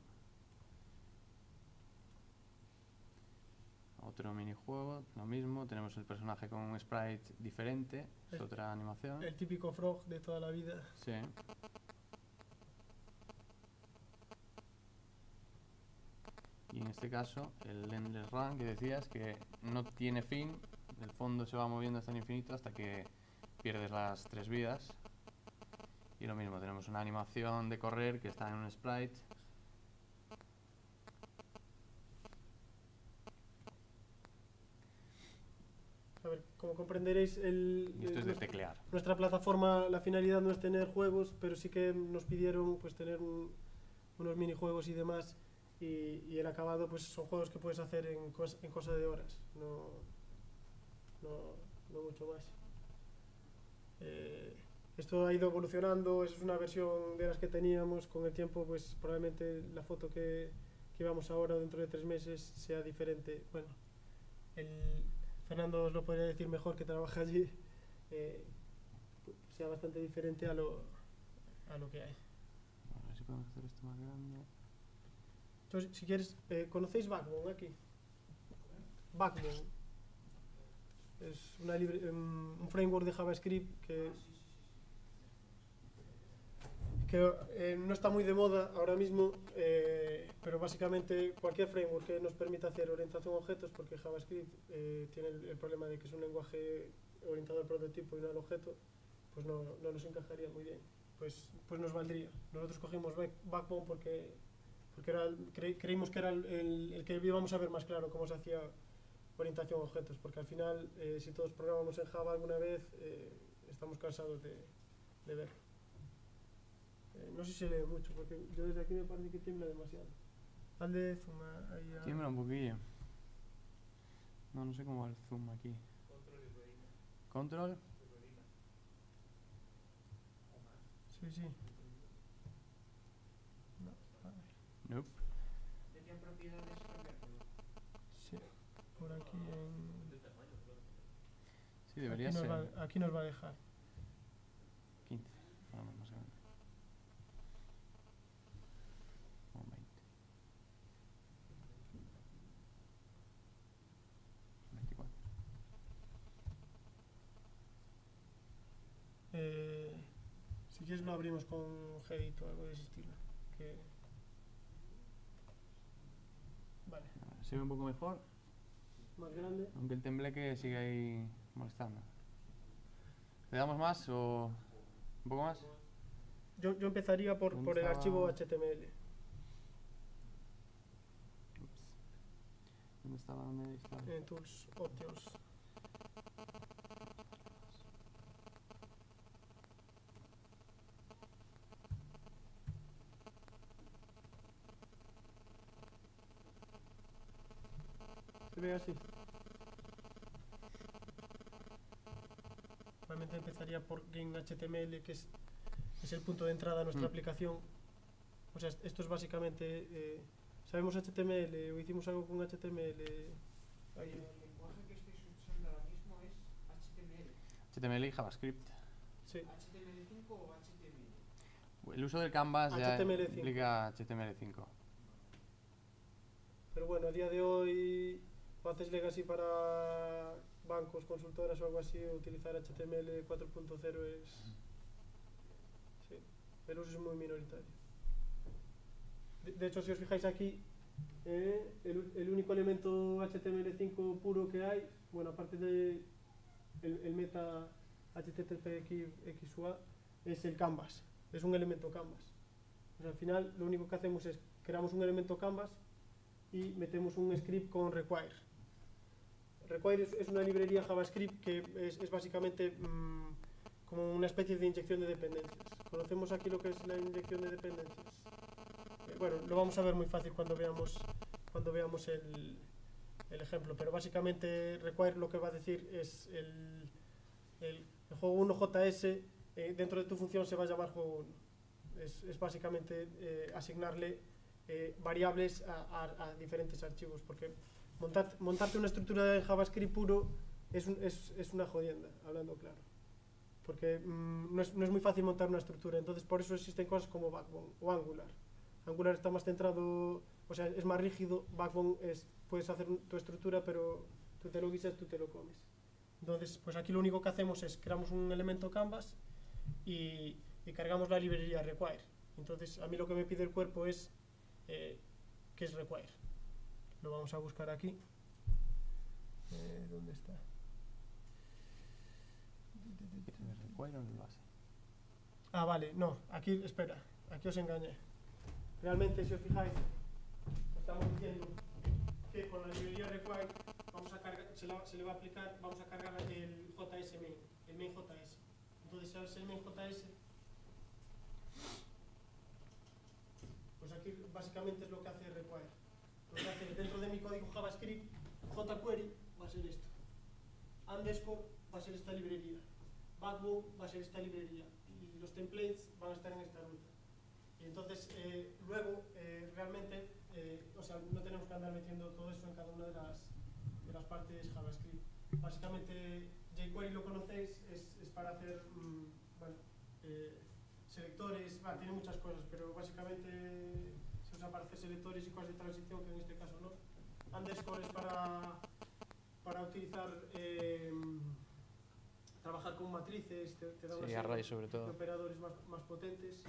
Otro minijuego, lo mismo, tenemos el personaje con un sprite diferente, es otra animación. El típico frog de toda la vida. Sí. Y en este caso, el Endless Run que decías que no tiene fin, el fondo se va moviendo hasta el infinito hasta que pierdes las 3 vidas. Y lo mismo, tenemos una animación de correr que está en un sprite. A ver, como comprenderéis, Y esto es de teclear. nuestra plataforma, la finalidad no es tener juegos, pero sí que nos pidieron pues tener unos minijuegos y demás, y el acabado pues son juegos que puedes hacer en cosa de horas, no mucho más. Esto ha ido evolucionando, es una versión de las que teníamos. Con el tiempo pues probablemente la foto que vamos ahora o dentro de 3 meses sea diferente. Bueno, Fernando os lo podría decir mejor, que trabaja allí, sea bastante diferente a lo que hay. A ver si podemos hacer esto más grande. Entonces, si quieres, ¿conocéis Backbone aquí? Backbone es un framework de JavaScript que no está muy de moda ahora mismo, pero básicamente cualquier framework que nos permita hacer orientación a objetos, porque JavaScript tiene el problema de que es un lenguaje orientado al prototipo y no al objeto, pues no nos encajaría muy bien, pues nos valdría. Nosotros cogimos Backbone porque creímos que era el que íbamos a ver más claro cómo se hacía orientación a objetos, porque al final, si todos programamos en Java alguna vez, estamos cansados de verlo. No sé si se lee mucho, porque yo desde aquí me parece que tiembla demasiado. Hazle zoom ahí a... Tiembla un poquillo. No sé cómo va el zoom aquí. ¿Control? Sí. No, a ver. Nope. Tenía propiedades cambiártelo. Sí, por aquí en... Sí, debería aquí ser. aquí nos va a dejar. 15. Vamos, más grande. O 20. 24. Si quieres lo abrimos con Gedit o algo de ese estilo. Vale. Se ve un poco mejor, Más grande. aunque el tembleque sigue ahí molestando. ¿Le damos más o un poco más? Yo empezaría por el archivo HTML. Ups. ¿Dónde estaba? ¿Dónde estaba? En Tools, Options. Se ve así. Realmente empezaría por GameHTML, que es el punto de entrada a nuestra aplicación. O sea, esto es básicamente... ¿sabemos HTML o hicimos algo con HTML? El lenguaje que estáis usando ahora mismo es HTML. HTML y JavaScript. ¿HTML5 Sí. o HTML? El uso del Canvas ya HTML5. implica HTML5. Pero bueno, a día de hoy, o haces legacy para bancos, consultoras o algo así, utilizar HTML 4.0 es... Sí, el uso es muy minoritario. De hecho, si os fijáis aquí, el único elemento HTML5 puro que hay, bueno, aparte de el meta HTTPXUA, es el canvas, es un elemento canvas. O sea, al final lo único que hacemos es creamos un elemento canvas y metemos un script con require. Require es una librería JavaScript que es básicamente como una especie de inyección de dependencias. ¿Conocemos aquí lo que es la inyección de dependencias? Bueno, lo vamos a ver muy fácil cuando veamos el ejemplo, pero básicamente require lo que va a decir es el juego 1JS, dentro de tu función se va a llamar juego 1. Es básicamente asignarle variables a diferentes archivos, porque montarte una estructura en JavaScript puro es una jodienda, hablando claro. Porque no es muy fácil montar una estructura, entonces por eso existen cosas como Backbone o Angular. Angular está más centrado, o sea, es más rígido. Backbone puedes hacer tu estructura, pero tú te lo guisas, tú te lo comes. Entonces, pues aquí lo único que hacemos es creamos un elemento canvas y cargamos la librería require. Entonces, a mí lo que me pide el cuerpo es ¿qué es require? Lo vamos a buscar aquí. ¿Dónde está? ¿Require o en el base? Ah, vale, no, aquí, espera, aquí os engañé. Realmente, si os fijáis, estamos diciendo que con la librería require vamos a cargar, se le va a aplicar, vamos a cargar el JS main, el main JS. Entonces, ¿sabes el main JS? Pues aquí básicamente es lo que hace require. Lo que hace dentro de mi código JavaScript, jQuery va a ser esto. Underscore va a ser esta librería. Backbone va a ser esta librería. Y los templates van a estar en esta ruta. Y entonces, luego, realmente, o sea, no tenemos que andar metiendo todo eso en cada una de las partes JavaScript. Básicamente, jQuery lo conocéis, es para hacer, bueno, selectores, tiene muchas cosas, pero básicamente se usa para hacer selectores y cosas de transición, que en este caso no. Underscore es para utilizar, trabajar con matrices, te da una array serie sobre todo de operadores más potentes.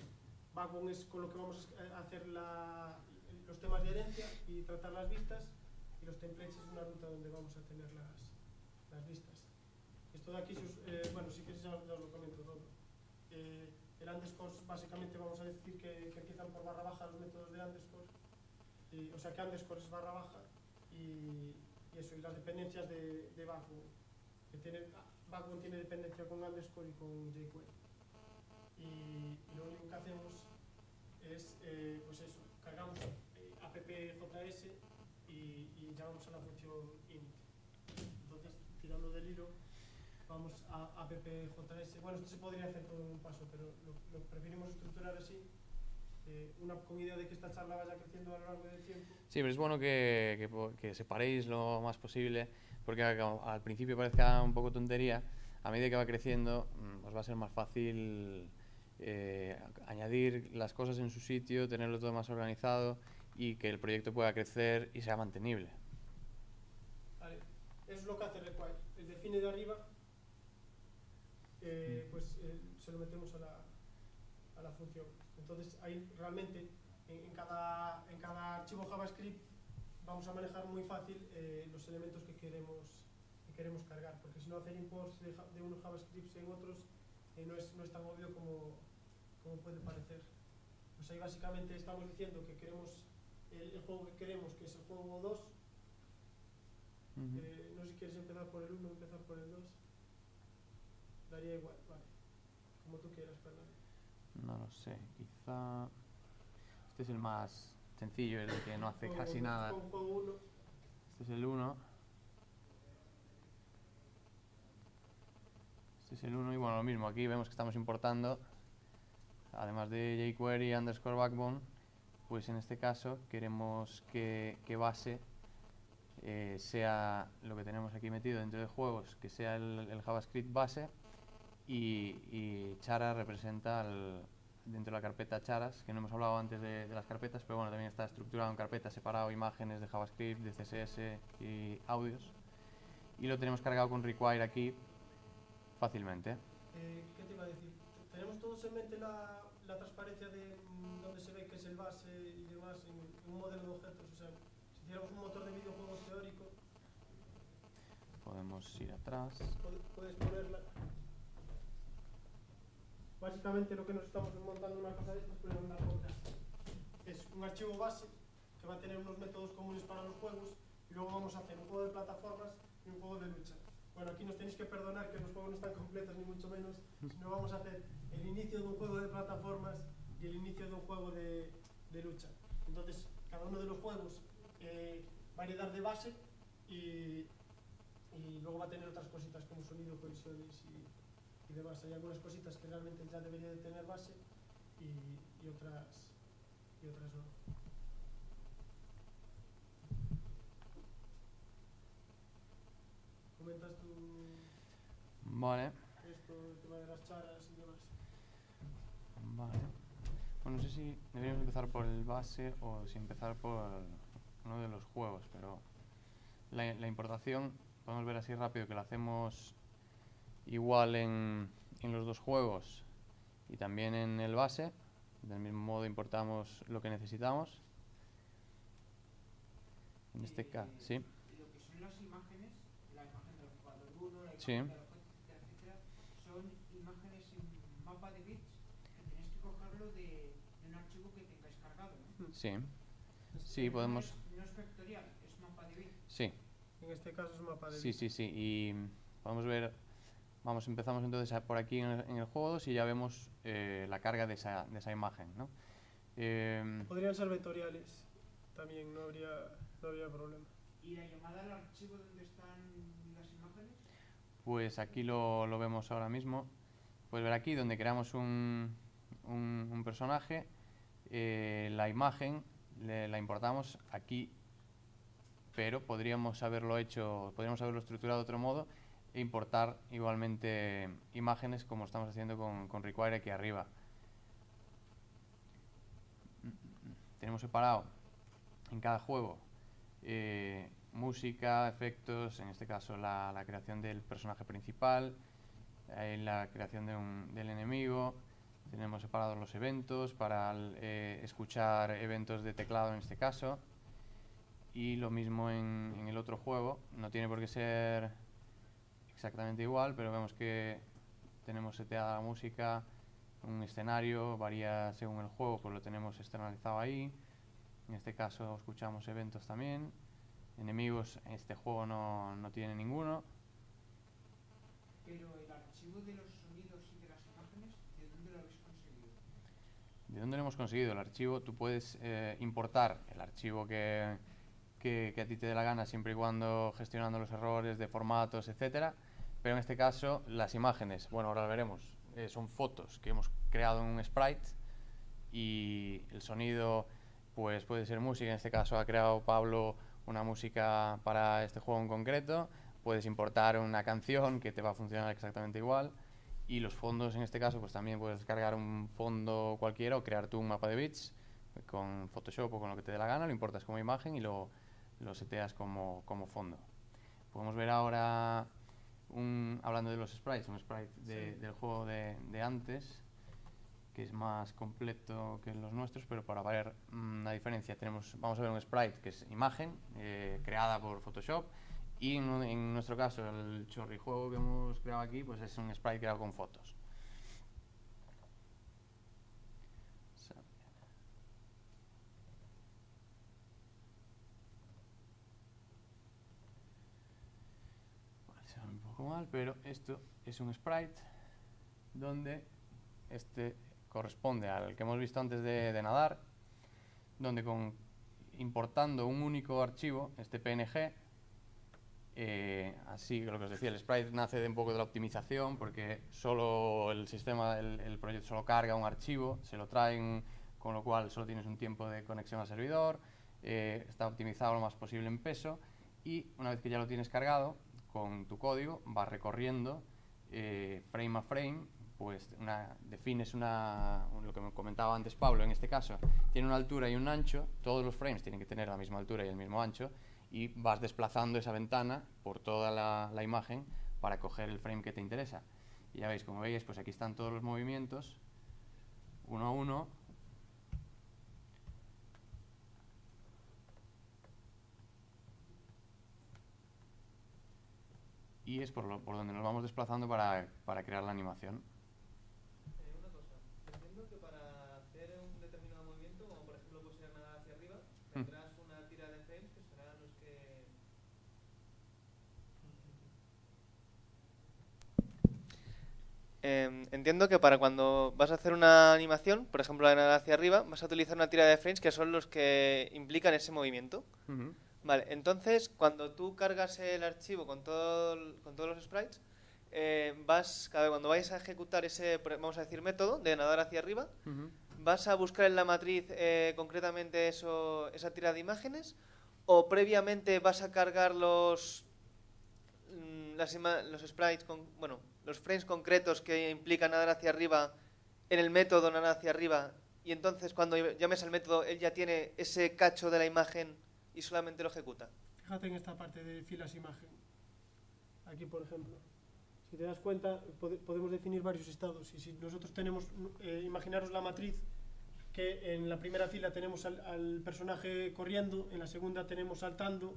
Backbone es con lo que vamos a hacer los temas de herencia y tratar las vistas, y los templates es una ruta donde vamos a tener las vistas. Esto de aquí, bueno, si queréis ya os lo comento todo. El underscore, básicamente vamos a decir que empiezan por barra baja los métodos de underscore, o sea que underscore es barra baja, y eso, y las dependencias de Backbone. Backbone tiene dependencia con underscore y con jQuery. Y lo único que hacemos es, pues eso, cargamos appjs y llamamos a la función init. Entonces, tirando del hilo, vamos a appjs. Bueno, esto se podría hacer todo en un paso, pero lo preferimos estructurar así, con idea de que esta charla vaya creciendo a lo largo del tiempo. Sí, pero es bueno que separéis lo más posible, porque al principio parece un poco tontería. A medida que va creciendo, os va a ser más fácil añadir las cosas en su sitio, tenerlo todo más organizado y que el proyecto pueda crecer y sea mantenible. Vale, eso es lo que hace require. El define de arriba, pues se lo metemos a la función. Entonces ahí realmente en cada archivo JavaScript vamos a manejar muy fácil los elementos que queremos cargar, porque si no, hacer imports de unos JavaScripts en otros no es tan obvio como puede parecer. Pues ahí básicamente estamos diciendo que queremos el juego que queremos, que es el juego 2. No sé si quieres empezar por el 1 o empezar por el 2. Daría igual, vale. Como tú quieras, Fernando. No lo sé, quizá este es el más sencillo, el que no hace casi nada. Juego 1. Este es el 1. Este es el 1 y bueno, lo mismo, aquí vemos que estamos importando, además de jQuery underscore backbone, pues en este caso queremos que base sea lo que tenemos aquí metido dentro de juegos, que sea el JavaScript base, y Chara representa dentro de la carpeta charas, que no hemos hablado antes de las carpetas, pero bueno, también está estructurado en carpetas, separado imágenes de JavaScript, de CSS y audios, y lo tenemos cargado con require aquí fácilmente. ¿Qué te iba a decir? ¿Tenemos todos en mente la transparencia de donde se ve que es el base y demás en un modelo de objetos? O sea, si hiciéramos un motor de videojuegos teórico, podemos ir atrás. Puedes ponerla. Básicamente lo que nos estamos montando una cosa de estas, pero una podcast. Es un archivo base que va a tener unos métodos comunes para los juegos, y luego vamos a hacer un juego de plataformas y un juego de lucha. Bueno, aquí nos tenéis que perdonar que los juegos no están completos ni mucho menos, sino vamos a hacer el inicio de un juego de plataformas y el inicio de un juego de lucha. Entonces, cada uno de los juegos va a heredar de base y luego va a tener otras cositas como sonido, colisiones y demás. Hay algunas cositas que realmente ya debería de tener base y otras no. Como comentas tú Vale, esto, el tema de las charlas y demás. vale. Bueno, no sé si deberíamos empezar por el base o si empezar por uno de los juegos, pero la importación, podemos ver así rápido que la hacemos igual en los dos juegos y también en el base. Del mismo modo importamos lo que necesitamos. En este caso, sí. Lo que son las imágenes, la imagen del jugador 1, la Sí. imagen del objeto, etcétera, etcétera, son imágenes en mapa de bits que tenéis que cogerlo de un archivo que tengáis cargado, ¿no? Sí, sí, podemos. No es vectorial, es mapa de bits. Sí, En este caso es un mapa de sí, sí, sí. Y podemos ver. Empezamos entonces por aquí en el juego 2 y ya vemos la carga de esa imagen, ¿no? Podrían ser vectoriales, también no habría problema. ¿Y la llamada al archivo donde están las imágenes? Pues aquí lo vemos ahora mismo. Puedes ver aquí donde creamos un personaje, la imagen la importamos aquí, pero podríamos haberlo estructurado de otro modo e importar igualmente imágenes como estamos haciendo con Require aquí arriba. Tenemos separado en cada juego música, efectos, en este caso la creación del personaje principal, la creación del enemigo. Tenemos separados los eventos para escuchar eventos de teclado en este caso. Y lo mismo en el otro juego. No tiene por qué ser exactamente igual, pero vemos que tenemos seteada la música, un escenario, varía según el juego, pues lo tenemos externalizado ahí. En este caso escuchamos eventos también. Enemigos en este juego no tiene ninguno. Pero el archivo de los sonidos y de las imágenes, ¿de dónde lo habéis conseguido? ¿De dónde lo hemos conseguido? El archivo, tú puedes importar el archivo que a ti te dé la gana, siempre y cuando gestionando los errores de formatos, etcétera. Pero en este caso, las imágenes, bueno, ahora lo veremos, son fotos que hemos creado en un sprite, y el sonido pues puede ser música. En este caso ha creado Pablo una música para este juego en concreto. Puedes importar una canción que te va a funcionar exactamente igual. Y los fondos, en este caso, pues también puedes descargar un fondo cualquiera o crear tú un mapa de bits con Photoshop o con lo que te dé la gana, lo importas como imagen y lo seteas como fondo. Podemos ver ahora, hablando de los sprites, un sprite del juego de antes, que es más completo que los nuestros, pero para ver una diferencia vamos a ver un sprite que es imagen creada por Photoshop, y en nuestro caso el chorrijuego que hemos creado aquí pues es un sprite creado con fotos. Vale, se ve un poco mal, pero esto es un sprite donde este corresponde al que hemos visto antes de nadar, donde importando un único archivo, este PNG, así que lo que os decía, el sprite nace de un poco de la optimización, porque solo el sistema, el proyecto solo carga un archivo, se lo traen, con lo cual solo tienes un tiempo de conexión al servidor, está optimizado lo más posible en peso, y una vez que ya lo tienes cargado, con tu código vas recorriendo frame a frame, pues defines lo que me comentaba antes Pablo, en este caso tiene una altura y un ancho, todos los frames tienen que tener la misma altura y el mismo ancho, y vas desplazando esa ventana por toda la imagen para coger el frame que te interesa. Y ya veis, como veis, pues aquí están todos los movimientos uno a uno. Y es por donde nos vamos desplazando para crear la animación. Una cosa, entiendo que para hacer un determinado movimiento, como por ejemplo pues ir a nadar hacia arriba, tendrás una tira de frames que serán los que... entiendo que para cuando vas a hacer una animación, por ejemplo la de nadar hacia arriba, vas a utilizar una tira de frames que son los que implican ese movimiento. Vale, entonces cuando tú cargas el archivo con todos los sprites, cuando vayas a ejecutar ese, vamos a decir, método de nadar hacia arriba, vas a buscar en la matriz concretamente esa tira de imágenes, o previamente vas a cargar las los sprites, bueno, los frames concretos que implican nadar hacia arriba en el método nadar hacia arriba, y entonces cuando llames al método él ya tiene ese cacho de la imagen y solamente lo ejecuta. Fíjate en esta parte de filas imagen. Aquí, por ejemplo, si te das cuenta, podemos definir varios estados. Y si nosotros tenemos, imaginaros la matriz, que en la primera fila tenemos al personaje corriendo, en la segunda tenemos saltando,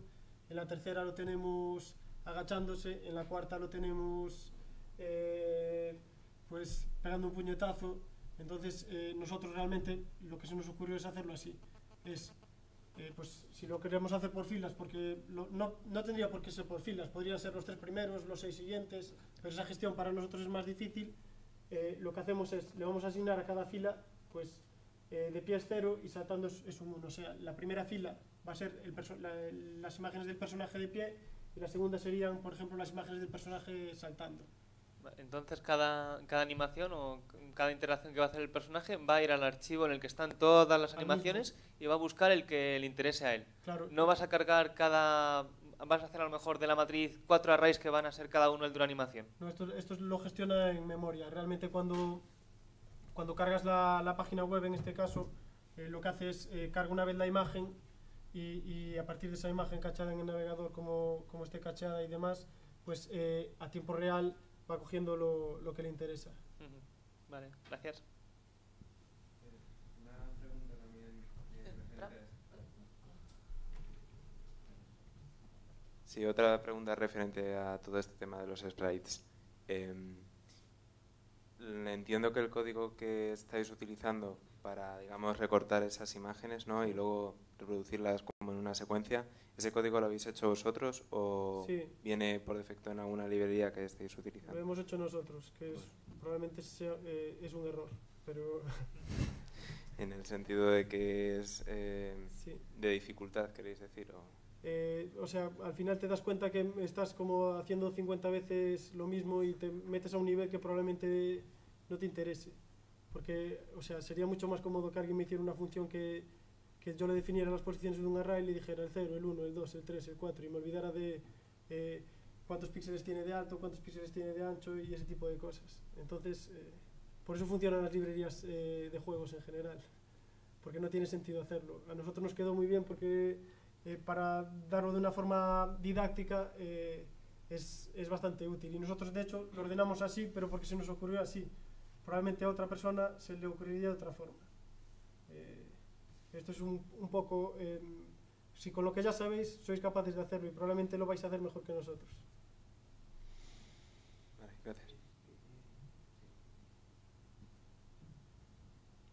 en la tercera lo tenemos agachándose, en la cuarta lo tenemos pues pegando un puñetazo. Entonces nosotros realmente lo que se nos ocurrió es hacerlo así. Pues si lo queremos hacer por filas, porque no tendría por qué ser por filas, podrían ser los 3 primeros, los 6 siguientes, pero esa gestión para nosotros es más difícil. Lo que hacemos es, le vamos a asignar a cada fila, pues de pie es 0 y saltando es un 1. O sea, la primera fila va a ser las imágenes del personaje de pie, y la segunda serían, por ejemplo, las imágenes del personaje saltando. Entonces cada animación o cada interacción que va a hacer el personaje va a ir al archivo en el que están todas las animaciones y va a buscar el que le interese a él. Claro. No vas a cargar vas a hacer a lo mejor de la matriz 4 arrays que van a ser cada uno el de una animación. No, esto lo gestiona en memoria. Realmente cuando cargas la página web, en este caso, lo que hace es carga una vez la imagen y a partir de esa imagen cachada en el navegador, como esté cacheada y demás, pues a tiempo real va cogiendo lo que le interesa. Vale, gracias. Una pregunta también referente a esto. Sí, otra pregunta referente a todo este tema de los sprites. Entiendo que el código que estáis utilizando para, digamos, recortar esas imágenes, ¿no?, y luego reproducirlas como en una secuencia, ¿ese código lo habéis hecho vosotros o sí, viene por defecto en alguna librería que estéis utilizando? lo hemos hecho nosotros, que probablemente es un error, pero... En el sentido de que es sí. de dificultad, queréis decir, o sea, al final te das cuenta que estás como haciendo 50 veces lo mismo y te metes a un nivel que probablemente no te interese. Porque, o sea, sería mucho más cómodo que alguien me hiciera una función que yo le definiera las posiciones de un array y le dijera el 0, el 1, el 2, el 3, el 4 y me olvidara de cuántos píxeles tiene de alto, cuántos píxeles tiene de ancho y ese tipo de cosas. Entonces, por eso funcionan las librerías de juegos en general, porque no tiene sentido hacerlo. A nosotros nos quedó muy bien porque para darlo de una forma didáctica es bastante útil. Y nosotros, de hecho, lo ordenamos así, pero porque se nos ocurrió así. Probablemente a otra persona se le ocurriría de otra forma. Esto es un poco... si con lo que ya sabéis sois capaces de hacerlo y probablemente lo vais a hacer mejor que nosotros. Vale, gracias.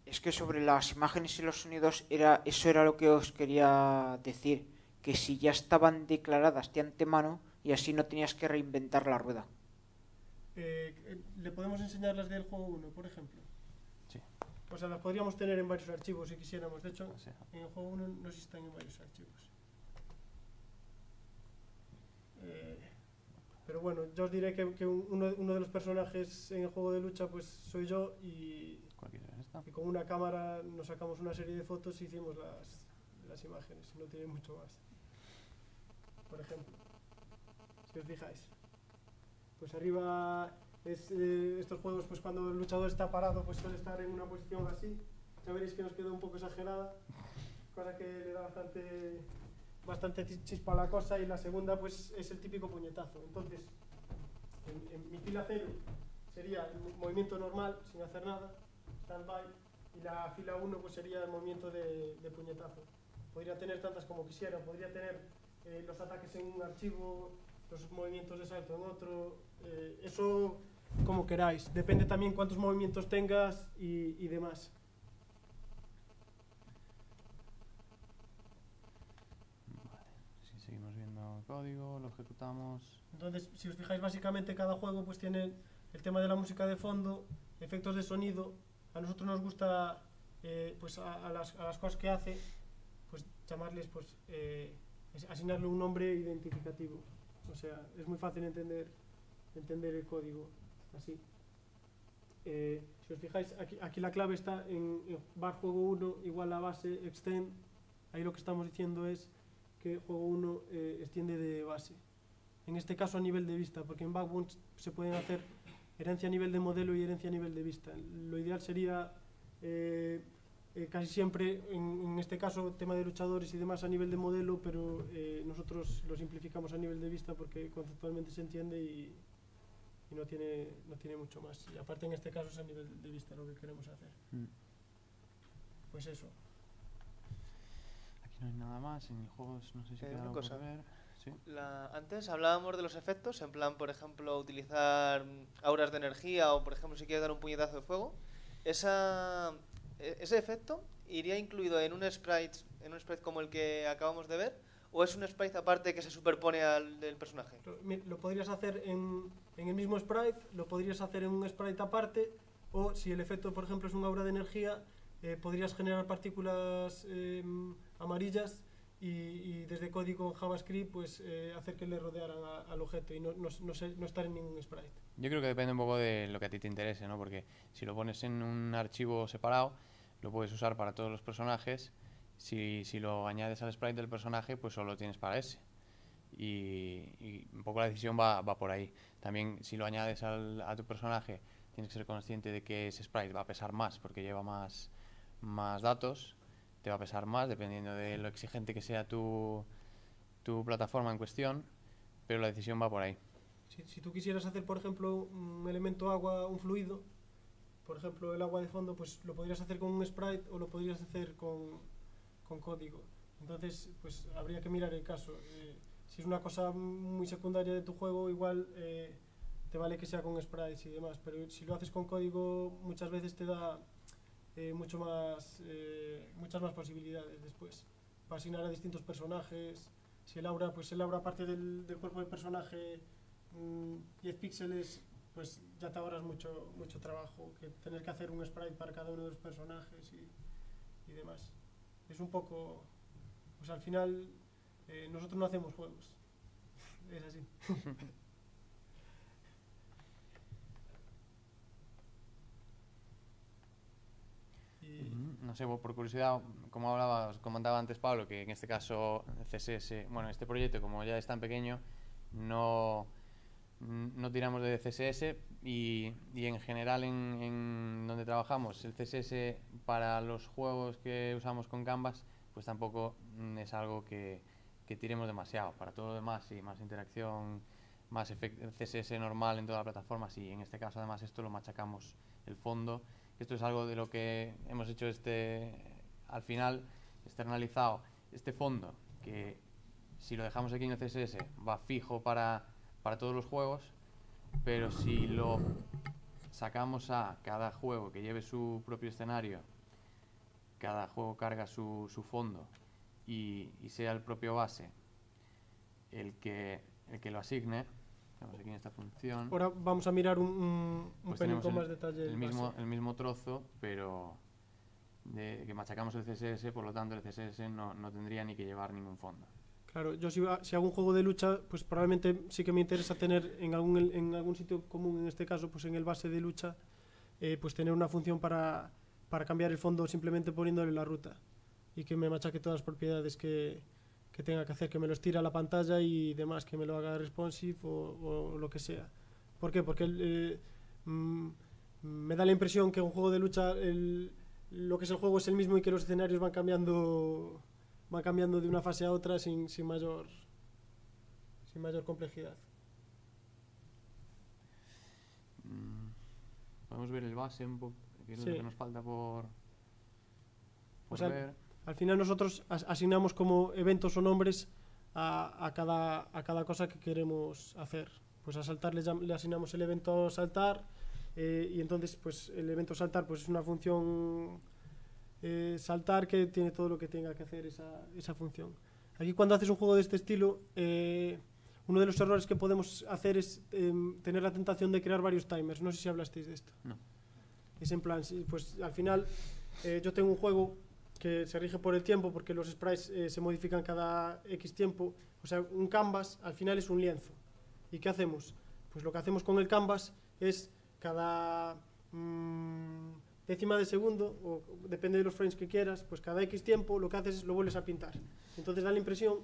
Es que sobre las imágenes y los sonidos, eso era lo que os quería decir, que si ya estaban declaradas de antemano y así no tenías que reinventar la rueda. ¿Le podemos enseñar las del juego 1, por ejemplo? Sí. O sea, las podríamos tener en varios archivos si quisiéramos. De hecho, Sí. en el juego 1 no sé si están en varios archivos. Pero bueno, yo os diré que uno de los personajes en el juego de lucha pues soy yo y con una cámara nos sacamos una serie de fotos y hicimos las imágenes. No tiene mucho más. Por ejemplo, si os fijáis. Pues arriba estos juegos, pues cuando el luchador está parado, pues suele estar en una posición así. Ya veréis que nos quedó un poco exagerada, cosa que le da bastante chispa a la cosa. Y la segunda, pues es el típico puñetazo. Entonces, en mi fila 0 sería el movimiento normal, sin hacer nada, stand-by, y la fila 1 pues sería el movimiento de puñetazo. Podría tener tantas como quisiera, podría tener los ataques en un archivo, los movimientos de salto en otro, eso como queráis. Depende también cuántos movimientos tengas y demás. Vale, si seguimos viendo el código, lo ejecutamos. Entonces, si os fijáis, básicamente cada juego pues tiene el tema de la música de fondo, efectos de sonido. A nosotros nos gusta pues a las cosas que hace, pues llamarles, pues asignarle un nombre identificativo. O sea, es muy fácil entender el código así. Si os fijáis, aquí la clave está en var juego 1 igual a base extend. Ahí lo que estamos diciendo es que juego 1 extiende de base. en este caso a nivel de vista, porque en Backbone se pueden hacer herencia a nivel de modelo y herencia a nivel de vista. Lo ideal sería casi siempre, en este caso, tema de luchadores y demás a nivel de modelo, pero nosotros lo simplificamos a nivel de vista porque conceptualmente se entiende y no tiene mucho más. Y aparte en este caso es a nivel de vista lo que queremos hacer. Pues eso. Aquí no hay nada más, en juegos no sé si queda una algo cosa. por ver. Sí. Antes hablábamos de los efectos, en plan, por ejemplo, utilizar auras de energía o, por ejemplo, si quieres dar un puñetazo de fuego. ¿Ese efecto iría incluido en un sprite como el que acabamos de ver? ¿O es un sprite aparte que se superpone al del personaje? Lo podrías hacer en el mismo sprite, lo podrías hacer en un sprite aparte, o si el efecto, por ejemplo, es un aura de energía, podrías generar partículas amarillas y desde código en JavaScript pues hacer que le rodearan al objeto y no estar en ningún sprite. Yo creo que depende un poco de lo que a ti te interese, ¿no? Porque si lo pones en un archivo separado, lo puedes usar para todos los personajes. Si lo añades al sprite del personaje, pues solo lo tienes para ese. Y un poco la decisión va por ahí. También si lo añades a tu personaje, tienes que ser consciente de que ese sprite va a pesar más porque lleva más datos, te va a pesar más dependiendo de lo exigente que sea tu plataforma en cuestión, pero la decisión va por ahí. Si tú quisieras hacer, por ejemplo, un elemento agua, un fluido, por ejemplo el agua de fondo, pues lo podrías hacer con un sprite o lo podrías hacer con código. Entonces pues habría que mirar el caso. Si es una cosa muy secundaria de tu juego, igual te vale que sea con sprites y demás, pero si lo haces con código muchas veces te da muchas más posibilidades después para asignar a distintos personajes. Si el aura, pues el aura parte del cuerpo del personaje 10 píxeles, pues ya te ahorras mucho trabajo que tener que hacer un sprite para cada uno de los personajes y demás. Es un poco, pues al final nosotros no hacemos juegos, es así. No sé, por curiosidad, como comentaba antes Pablo, que en este caso CSS, bueno, este proyecto como ya es tan pequeño, no tiramos de CSS y en general en donde trabajamos el CSS para los juegos que usamos con Canvas pues tampoco es algo que tiremos demasiado. Para todo lo demás sí, más interacción, más CSS normal en toda la plataforma, sí. En este caso además esto lo machacamos el fondo. Esto es algo de lo que hemos hecho al final externalizado este fondo, que si lo dejamos aquí en el CSS va fijo para todos los juegos, pero si lo sacamos a cada juego que lleve su propio escenario, cada juego carga su fondo y sea el propio base el que lo asigne. Vamos aquí en esta función. Ahora vamos a mirar un Pues pelín con más detalle. el mismo trozo, pero que machacamos el CSS, por lo tanto el CSS no tendría ni que llevar ningún fondo. Claro, yo si hago un juego de lucha, pues probablemente sí que me interesa tener en algún sitio común, en este caso, pues en el base de lucha, pues tener una función para cambiar el fondo simplemente poniéndole la ruta y que me machaque todas las propiedades que tenga que hacer, que me lo estire a la pantalla y demás, que me lo haga responsive o lo que sea. ¿Por qué? Porque me da la impresión que un juego de lucha, lo que es el juego es el mismo y que los escenarios van cambiando de una fase a otra sin mayor complejidad. Podemos ver el base un poco, que es Sí. lo que nos falta por O sea, ver. al final nosotros asignamos como eventos o nombres a cada cosa que queremos hacer. Pues a saltar le asignamos el evento saltar y entonces pues el evento saltar pues es una función saltar que tiene todo lo que tenga que hacer esa función. Aquí cuando haces un juego de este estilo, uno de los errores que podemos hacer es tener la tentación de crear varios timers. No sé si hablasteis de esto. No. Es en plan, pues al final yo tengo un juego que se rige por el tiempo porque los sprites se modifican cada X tiempo. O sea, un canvas al final es un lienzo. ¿Y qué hacemos? Pues lo que hacemos con el canvas es cada décima de segundo, o depende de los frames que quieras, pues cada X tiempo lo que haces es lo vuelves a pintar. Entonces da la impresión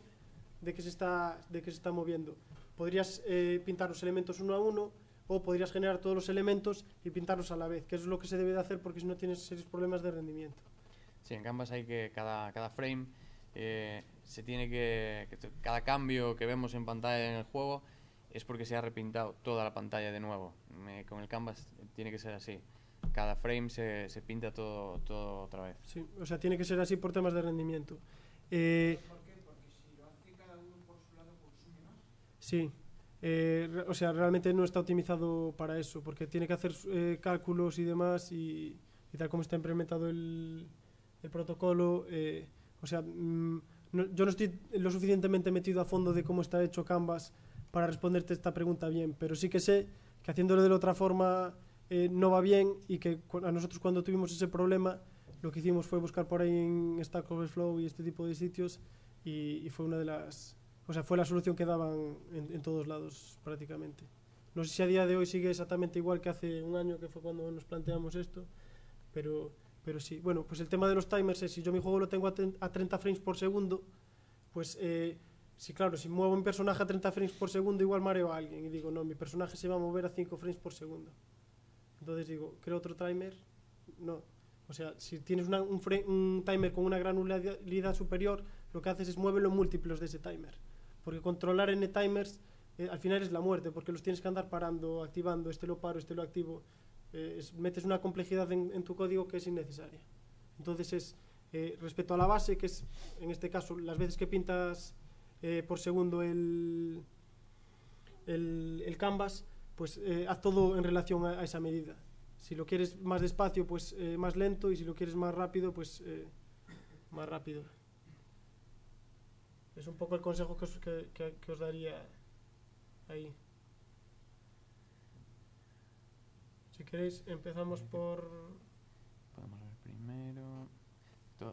de que se está moviendo. podrías pintar los elementos uno a uno, o podrías generar todos los elementos y pintarlos a la vez, que eso es lo que se debe de hacer, porque si no tienes serios problemas de rendimiento. Sí, en Canvas hay que cada frame se tiene cada cambio que vemos en pantalla en el juego es porque se ha repintado toda la pantalla de nuevo. Con el Canvas tiene que ser así. Cada frame se pinta todo otra vez. Sí, o sea, tiene que ser así por temas de rendimiento. ¿Por qué? Porque si lo hace cada uno por su lado, consume más. Sí. O sea, realmente no está optimizado para eso, porque tiene que hacer cálculos y demás, y tal como está implementado el protocolo, o sea, yo no estoy lo suficientemente metido a fondo de cómo está hecho Canvas para responderte esta pregunta bien, pero sí que sé que haciéndolo de la otra forma no va bien, y que a nosotros cuando tuvimos ese problema lo que hicimos fue buscar por ahí en Stack Overflow y este tipo de sitios, y fue una de las... O sea, fue la solución que daban en todos lados prácticamente. No sé si a día de hoy sigue exactamente igual que hace un año, que fue cuando nos planteamos esto, pero sí. Bueno, pues el tema de los timers es, si yo mi juego lo tengo a 30 frames por segundo, pues sí, claro, si muevo mi personaje a 30 frames por segundo igual mareo a alguien, y digo, no, mi personaje se va a mover a 5 frames por segundo. Entonces digo, creo otro timer, no. O sea, si tienes un timer con una granularidad superior, lo que haces es muévelo en múltiplos de ese timer. Porque controlar N timers al final es la muerte, porque los tienes que andar parando, activando, este lo paro, este lo activo. Metes una complejidad en tu código que es innecesaria. Entonces es, respecto a la base, que es en este caso las veces que pintas por segundo el canvas, pues haz todo en relación a esa medida. Si lo quieres más despacio, pues más lento, y si lo quieres más rápido, pues más rápido. Es un poco el consejo que os daría ahí. Si queréis, empezamos por... Podemos ver primero...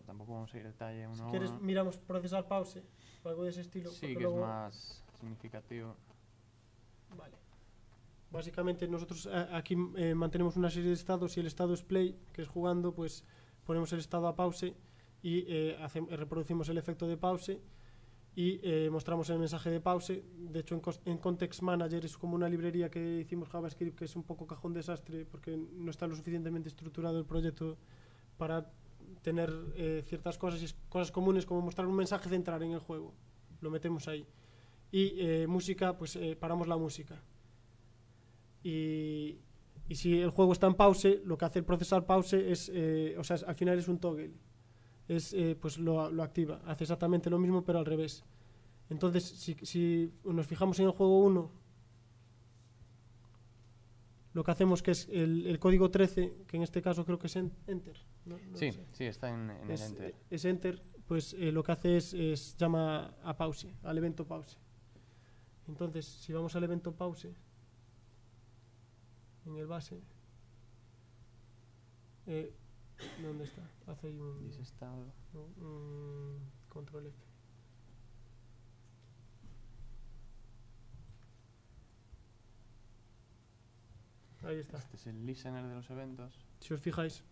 Tampoco vamos a ir detalle uno a uno. Si quieres, miramos procesar pause o algo de ese estilo. Sí, que luego... es más significativo. Vale. Básicamente nosotros aquí mantenemos una serie de estados, y el estado es play, que es jugando, pues ponemos el estado a pause y reproducimos el efecto de pause, y mostramos el mensaje de pause. De hecho, en Context Manager es como una librería que hicimos JavaScript, que es un poco cajón desastre porque no está lo suficientemente estructurado el proyecto para tener ciertas cosas, y cosas comunes como mostrar un mensaje central en el juego, lo metemos ahí. Y música, pues paramos la música. Y si el juego está en pause, lo que hace el procesar pause es, o sea, al final es un toggle. Pues lo activa, hace exactamente lo mismo pero al revés. Entonces, si nos fijamos en el juego 1, lo que hacemos que es el código 13, que en este caso creo que es enter, ¿no? Sí, sí, está en el enter. Es enter, pues lo que hace es llama a pause, al evento pause. Entonces, si vamos al evento pause en el base, ¿dónde está? Hace ahí un disestado. Control F. Ahí está. Este es el listener de los eventos. Si os fijáis.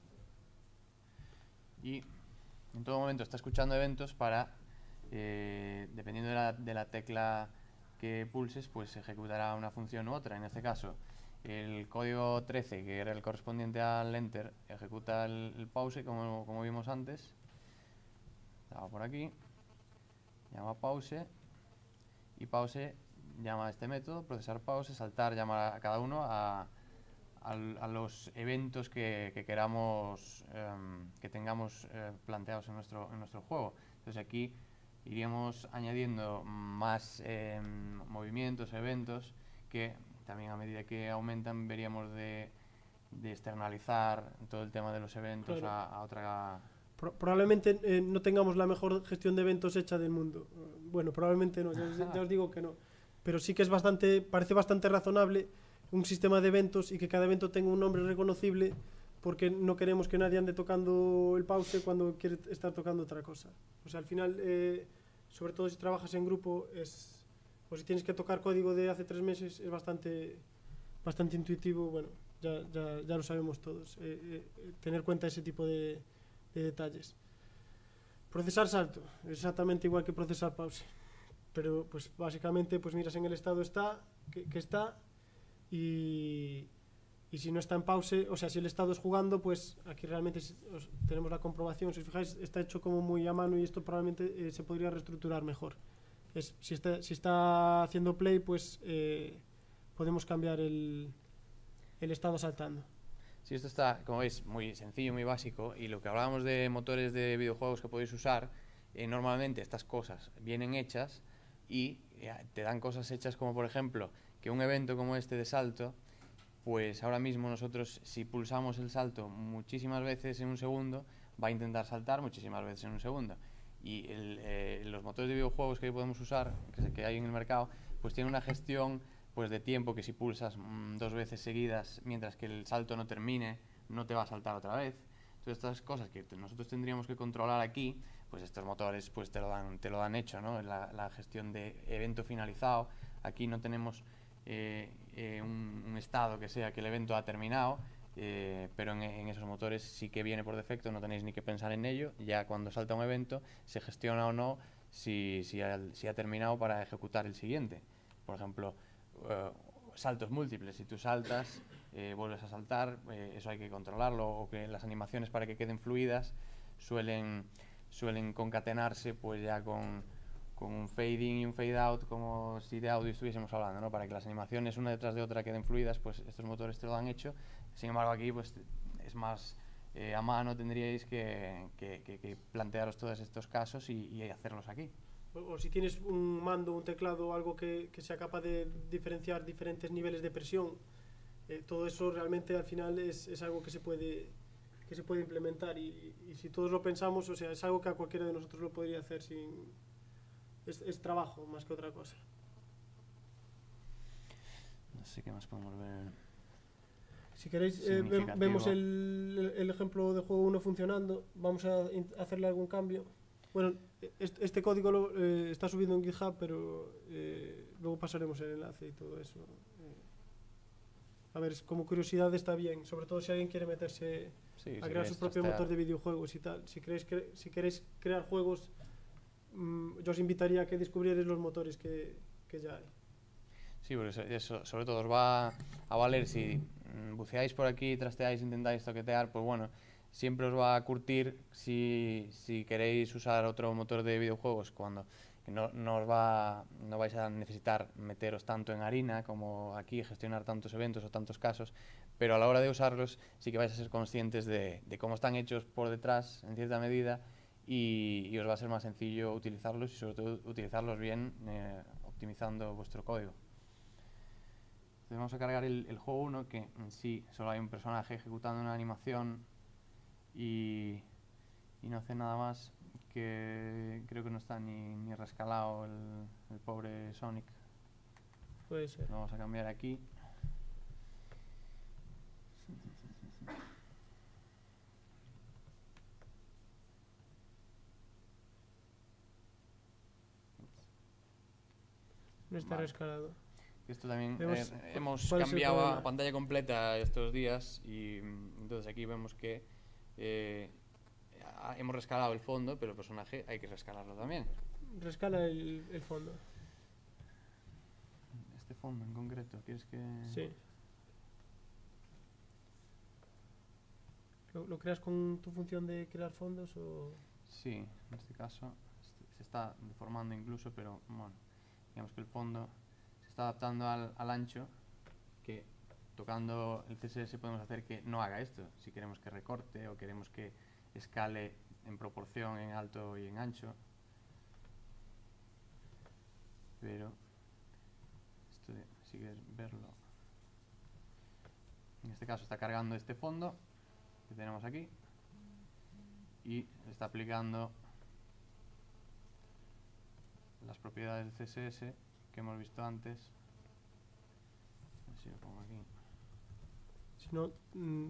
Y en todo momento está escuchando eventos para, dependiendo de la tecla que pulses, pues ejecutará una función u otra. En este caso, el código 13, que era el correspondiente al enter, ejecuta el pause, como vimos antes. Estaba por aquí, llama pause, y pause llama a este método, procesar pause, saltar, llama a cada uno a los eventos que queramos, que tengamos planteados en nuestro juego. Entonces aquí iríamos añadiendo más movimientos, eventos, que también a medida que aumentan veríamos de externalizar todo el tema de los eventos, claro, a otra... Probablemente no tengamos la mejor gestión de eventos hecha del mundo. Bueno, probablemente no, ya os digo que no. Pero sí que parece bastante razonable un sistema de eventos y que cada evento tenga un nombre reconocible, porque no queremos que nadie ande tocando el pause cuando quiere estar tocando otra cosa. O sea, al final, sobre todo si trabajas en grupo, o si tienes que tocar código de hace 3 meses, es bastante intuitivo. Bueno, ya lo sabemos todos. Tener cuenta ese tipo de detalles. Procesar salto, exactamente igual que procesar pause. pero pues básicamente pues miras en el estado que está y si no está en pause, o sea, si el estado es jugando, pues aquí realmente tenemos la comprobación. Si os fijáis, está hecho como muy a mano y esto probablemente se podría reestructurar mejor. Si está haciendo play, pues podemos cambiar el estado saltando. Sí, esto está, como veis, muy sencillo, muy básico, y lo que hablábamos de motores de videojuegos que podéis usar, normalmente estas cosas vienen hechas y te dan cosas hechas como, por ejemplo, que un evento como este de salto, pues ahora mismo nosotros, si pulsamos el salto muchísimas veces en un segundo, va a intentar saltar muchísimas veces en un segundo. Y los motores de videojuegos que podemos usar, que hay en el mercado, pues tienen una gestión pues de tiempo que si pulsas 2 veces seguidas mientras que el salto no termine, no te va a saltar otra vez. Todas estas cosas que nosotros tendríamos que controlar aquí, pues estos motores pues te lo dan hecho, ¿no? La gestión de evento finalizado. Aquí no tenemos un estado que sea que el evento ha terminado, pero en esos motores sí que viene por defecto, no tenéis ni que pensar en ello. Ya cuando salta un evento se gestiona o no si ha terminado para ejecutar el siguiente. Por ejemplo, saltos múltiples, si tú saltas, vuelves a saltar, eso hay que controlarlo, o que las animaciones para que queden fluidas suelen concatenarse pues ya con un fade in y un fade out, como si de audio estuviésemos hablando, ¿no? Para que las animaciones una detrás de otra queden fluidas, pues estos motores te lo han hecho. Sin embargo, aquí pues es más a mano, tendríais que plantearos todos estos casos y hacerlos aquí. O si tienes un mando, un teclado o algo que sea capaz de diferenciar diferentes niveles de presión, todo eso realmente al final es algo que se puede implementar y si todos lo pensamos, o sea, es algo que a cualquiera de nosotros lo podría hacer es trabajo más que otra cosa. No sé qué más podemos ver. Si queréis, vemos el ejemplo de juego 1 funcionando. Vamos a hacerle algún cambio. Bueno, este código está subido en GitHub, pero luego pasaremos el enlace y todo eso. A ver, como curiosidad está bien, sobre todo si alguien quiere meterse a crear su propio motor de videojuegos y tal. Si queréis crear juegos, yo os invitaría a que descubrierais los motores que ya hay. Sí, porque eso sobre todo os va a valer si buceáis por aquí, trasteáis, intentáis toquetear, pues bueno, siempre os va a curtir si queréis usar otro motor de videojuegos cuando no vais a necesitar meteros tanto en harina como aquí, gestionar tantos eventos o tantos casos, pero a la hora de usarlos sí que vais a ser conscientes de cómo están hechos por detrás en cierta medida y os va a ser más sencillo utilizarlos y sobre todo utilizarlos bien, optimizando vuestro código. Entonces vamos a cargar el juego 1, que en sí solo hay un personaje ejecutando una animación y no hace nada más, que creo que no está ni rescalado el pobre Sonic. Puede ser. Lo vamos a cambiar aquí. No está rescalado. Esto también hemos cambiado a pantalla completa estos días y entonces aquí vemos que hemos rescalado el fondo, pero el personaje hay que rescalarlo también. Rescala el fondo. Este fondo en concreto, ¿quieres que...? Sí. ¿Lo creas con tu función de crear fondos o...? Sí, en este caso se está deformando incluso, pero bueno, digamos que el fondo se está adaptando al ancho, que tocando el CSS podemos hacer que no haga esto, si queremos que recorte o queremos que escale en proporción en alto y en ancho. Pero esto si quieres verlo, en este caso está cargando este fondo que tenemos aquí y está aplicando las propiedades del CSS que hemos visto antes. A ver si lo pongo aquí. Si no,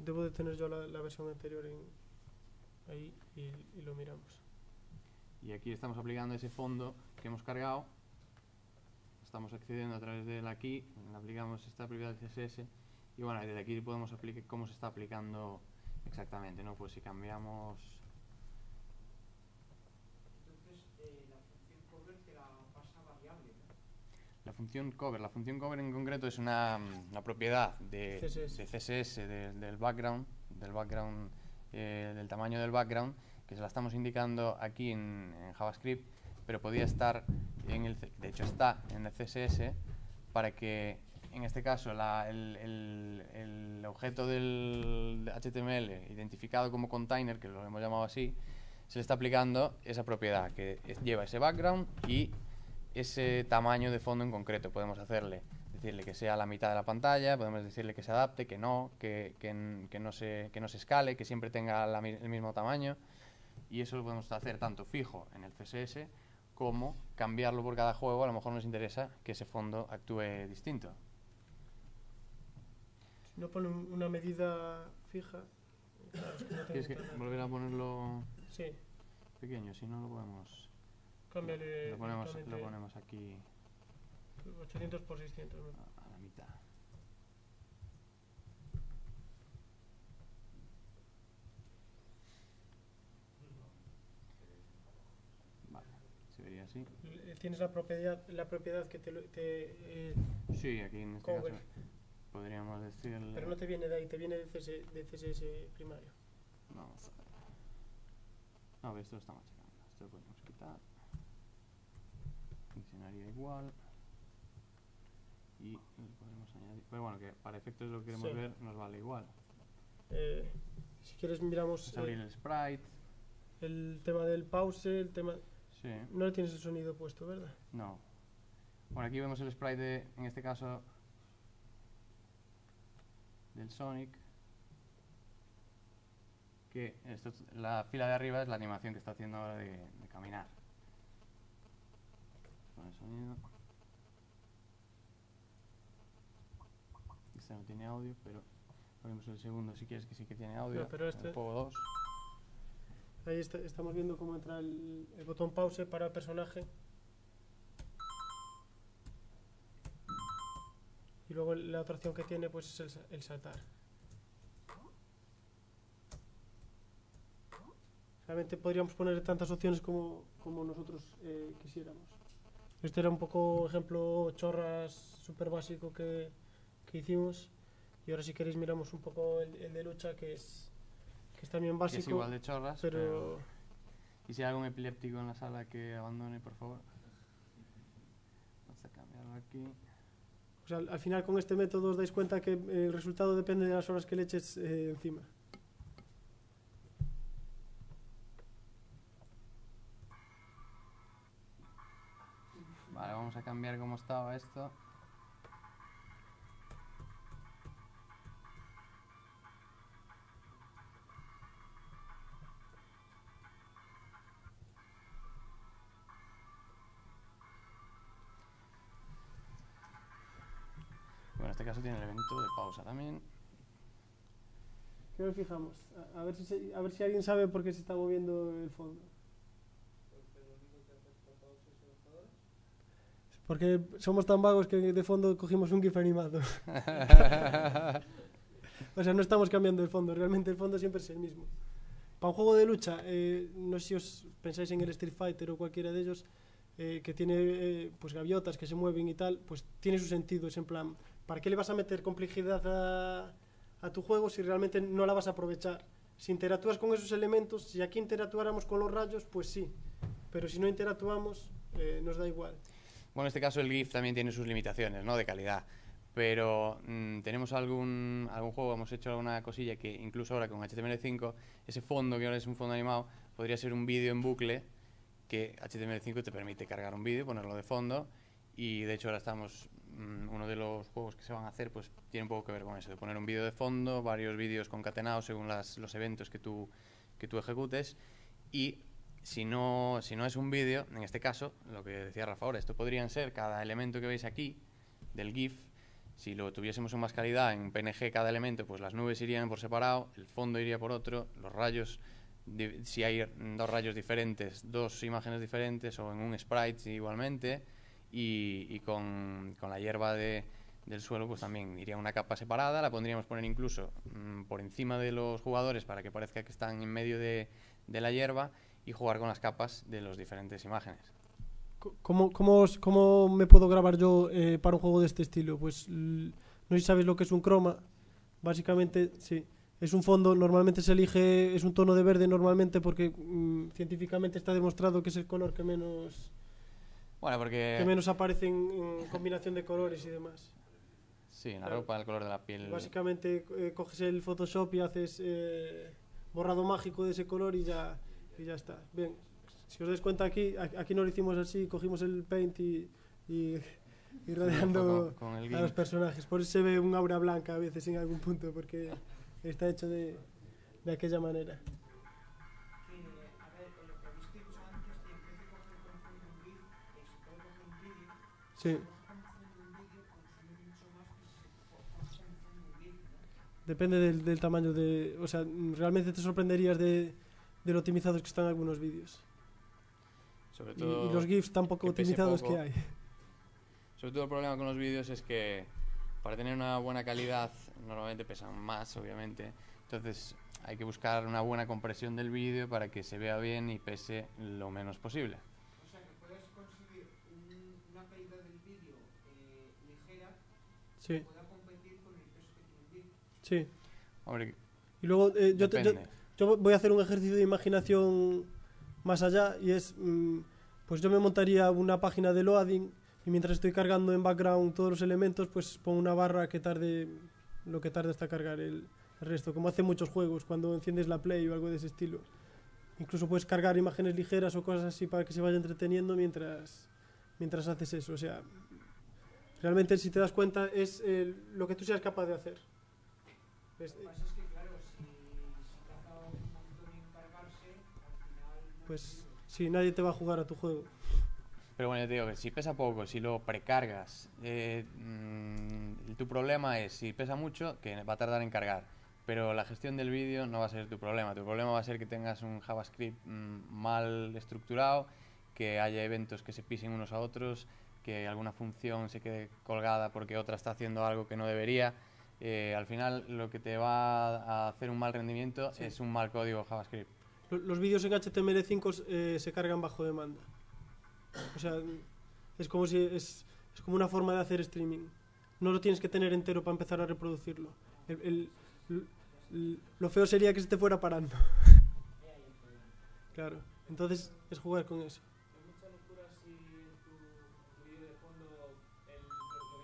debo de tener yo la versión anterior ahí y lo miramos. Y aquí estamos aplicando ese fondo que hemos cargado. Estamos accediendo a través de él aquí, aplicamos esta propiedad del CSS y bueno, desde aquí podemos aplicar cómo se está aplicando exactamente, ¿no? Pues si cambiamos... Entonces, la función cover te la pasa variable. La función cover en concreto es una propiedad de CSS del background, del tamaño del background, que se la estamos indicando aquí en JavaScript, pero podía estar de hecho está en el CSS, para que en este caso el objeto del HTML identificado como container, que lo hemos llamado así, se le está aplicando esa propiedad que lleva ese background y ese tamaño de fondo en concreto. Podemos decirle que sea la mitad de la pantalla, podemos decirle que se adapte, que no se escale, que siempre tenga el mismo tamaño, y eso lo podemos hacer tanto fijo en el CSS como cambiarlo por cada juego. A lo mejor nos interesa que ese fondo actúe distinto. Si no pone una medida fija, claro, es que no ¿Quieres que volver a ponerlo sí, pequeño? Si no, lo podemos... cámbiale Lo ponemos aquí 800 por 600, ¿no? a la mitad. Vale, se vería así. Tienes la propiedad que Sí, aquí en este cover, caso podríamos decirle... pero no te viene de ahí, te viene de CSS primario. Vamos a ver. No, esto lo estamos checando. Esto lo podemos quitar. Funcionaría igual. Y lo podemos añadir. Pero bueno, que para efectos de lo que queremos Sí. ver nos vale igual. Si quieres miramos Vamos a abrir el sprite. el tema del pause, el tema... Sí. No le tienes el sonido puesto, ¿verdad? No. Bueno, aquí vemos el sprite en este caso, del Sonic. Que la fila de arriba es la animación que está haciendo ahora de caminar. Con el sonido. Este no tiene audio, pero ponemos el segundo si quieres, que sí que tiene audio. No, pero este... El juego 2. Ahí estamos viendo cómo entra el botón pause para el personaje. Y luego la otra opción que tiene pues es el saltar. Realmente podríamos poner tantas opciones como nosotros quisiéramos. Este era un poco ejemplo chorras súper básico que hicimos. Y ahora si queréis miramos un poco el de lucha, que es también básico. Que es igual de chorras, pero... Y si hay algún epiléptico en la sala, que abandone, por favor. Vamos a cambiarlo aquí. O sea, al final con este método os dais cuenta que el resultado depende de las horas que le eches encima. Vale, vamos a cambiar cómo estaba esto. Bueno, en este caso tiene el evento de pausa también. ¿Qué nos fijamos? A ver si alguien sabe por qué se está moviendo el fondo. Porque somos tan vagos que de fondo cogimos un GIF animado. O sea, no estamos cambiando el fondo, realmente el fondo siempre es el mismo. Para un juego de lucha, no sé si os pensáis en el Street Fighter o cualquiera de ellos, que tiene pues gaviotas que se mueven y tal, pues tiene su sentido. Es en plan, ¿para qué le vas a meter complejidad a tu juego si realmente no la vas a aprovechar? Si interactúas con esos elementos, si aquí interactuáramos con los rayos, pues sí. Pero si no interactuamos, nos da igual. Bueno, en este caso el GIF también tiene sus limitaciones, ¿no?, de calidad. Pero tenemos algún juego, hemos hecho alguna cosilla que incluso ahora con HTML5, ese fondo que ahora es un fondo animado, podría ser un vídeo en bucle, que HTML5 te permite cargar un vídeo, ponerlo de fondo, y de hecho ahora estamos, uno de los juegos que se van a hacer pues tiene un poco que ver con eso, de poner un vídeo de fondo, varios vídeos concatenados según los eventos que tú ejecutes, y si no es un vídeo, en este caso, lo que decía Rafa ahora, esto podrían ser cada elemento que veis aquí del GIF. Si lo tuviésemos en más calidad, en PNG cada elemento, pues las nubes irían por separado, el fondo iría por otro, los rayos, si hay dos rayos diferentes, dos imágenes diferentes, o en un sprite igualmente, y con la hierba del suelo pues también iría una capa separada, la podríamos poner incluso por encima de los jugadores para que parezca que están en medio de la hierba, y jugar con las capas de las diferentes imágenes. ¿Cómo me puedo grabar yo para un juego de este estilo? Pues no sé si sabes lo que es un croma. Básicamente, sí. Es un fondo, normalmente se elige, es un tono de verde normalmente porque científicamente está demostrado que es el color que menos aparece en combinación de colores y demás. Sí, en la ropa, el color de la piel. Básicamente coges el Photoshop y haces borrado mágico de ese color y ya está. Bien, si os dais cuenta aquí no lo hicimos así, cogimos el paint y rodeando con el a los personajes. Por eso se ve un aura blanca a veces en algún punto, porque está hecho de aquella manera. A ver, lo que habéis dicho antes, de en vez de coger con fondo un GIF, se puede coger un vídeo. Sí. Si coges con fondo un vídeo, consume mucho más que si se coge con fondo un GIF, ¿no? Depende del tamaño de... O sea, realmente te sorprenderías de lo optimizados que están algunos vídeos. Sobre todo Y los GIFs tan poco optimizados que hay. Sobre todo el problema con los vídeos es que para tener una buena calidad normalmente pesan más, obviamente. Entonces hay que buscar una buena compresión del vídeo para que se vea bien y pese lo menos posible. O sea, que puedes conseguir una calidad del vídeo ligera Sí. que pueda competir con el peso que tiene un vídeo. Sí. Hombre, Y luego depende. yo voy a hacer un ejercicio de imaginación más allá y es, pues yo me montaría una página de loading y mientras estoy cargando en background todos los elementos, pues pongo una barra que tarde lo que tarda hasta cargar el resto, como hacen muchos juegos cuando enciendes la Play o algo de ese estilo. Incluso puedes cargar imágenes ligeras o cosas así para que se vaya entreteniendo mientras haces eso. O sea, realmente si te das cuenta es lo que tú seas capaz de hacer. Lo que pasa es que, claro, si tarda un montón en cargarse, al final... Pues sí, nadie te va a jugar a tu juego. Pero bueno, yo te digo que si pesa poco, si lo precargas, tu problema es, si pesa mucho, que va a tardar en cargar. Pero la gestión del vídeo no va a ser tu problema. Tu problema va a ser que tengas un JavaScript mal estructurado, que haya eventos que se pisen unos a otros, que alguna función se quede colgada porque otra está haciendo algo que no debería. Al final lo que te va a hacer un mal rendimiento es un mal código JavaScript. Los vídeos en HTML5 se cargan bajo demanda. O sea, es como una forma de hacer streaming. No lo tienes que tener entero para empezar a reproducirlo. Lo feo sería que se te fuera parando. Claro, entonces es jugar con eso. Es mucha locura si en tu vídeo de fondo lo que es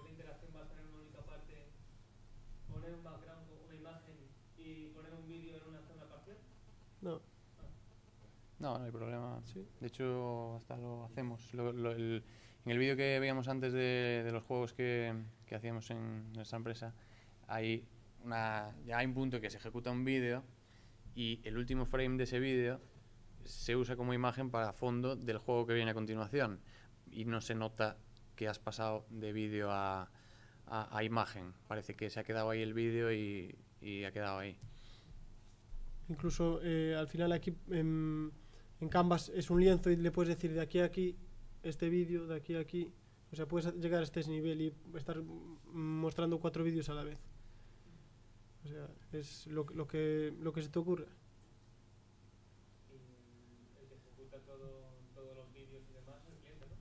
la interacción va a estar en una única parte, poner un background, una imagen y poner un vídeo en una zona parcial. No. No hay problema. Sí. De hecho, hasta lo hacemos. En el vídeo que veíamos antes de los juegos que hacíamos en nuestra empresa, ya hay un punto que se ejecuta un vídeo y el último frame de ese vídeo se usa como imagen para fondo del juego que viene a continuación y no se nota que has pasado de vídeo a imagen. Parece que se ha quedado ahí el vídeo y ha quedado ahí. Incluso al final aquí en Canvas es un lienzo y le puedes decir de aquí a aquí este vídeo, de aquí a aquí. O sea, puedes llegar a este nivel y estar mostrando 4 vídeos a la vez. O sea, es lo que se te ocurra. Y el que ejecuta todos los vídeos y demás es el cliente, ¿no?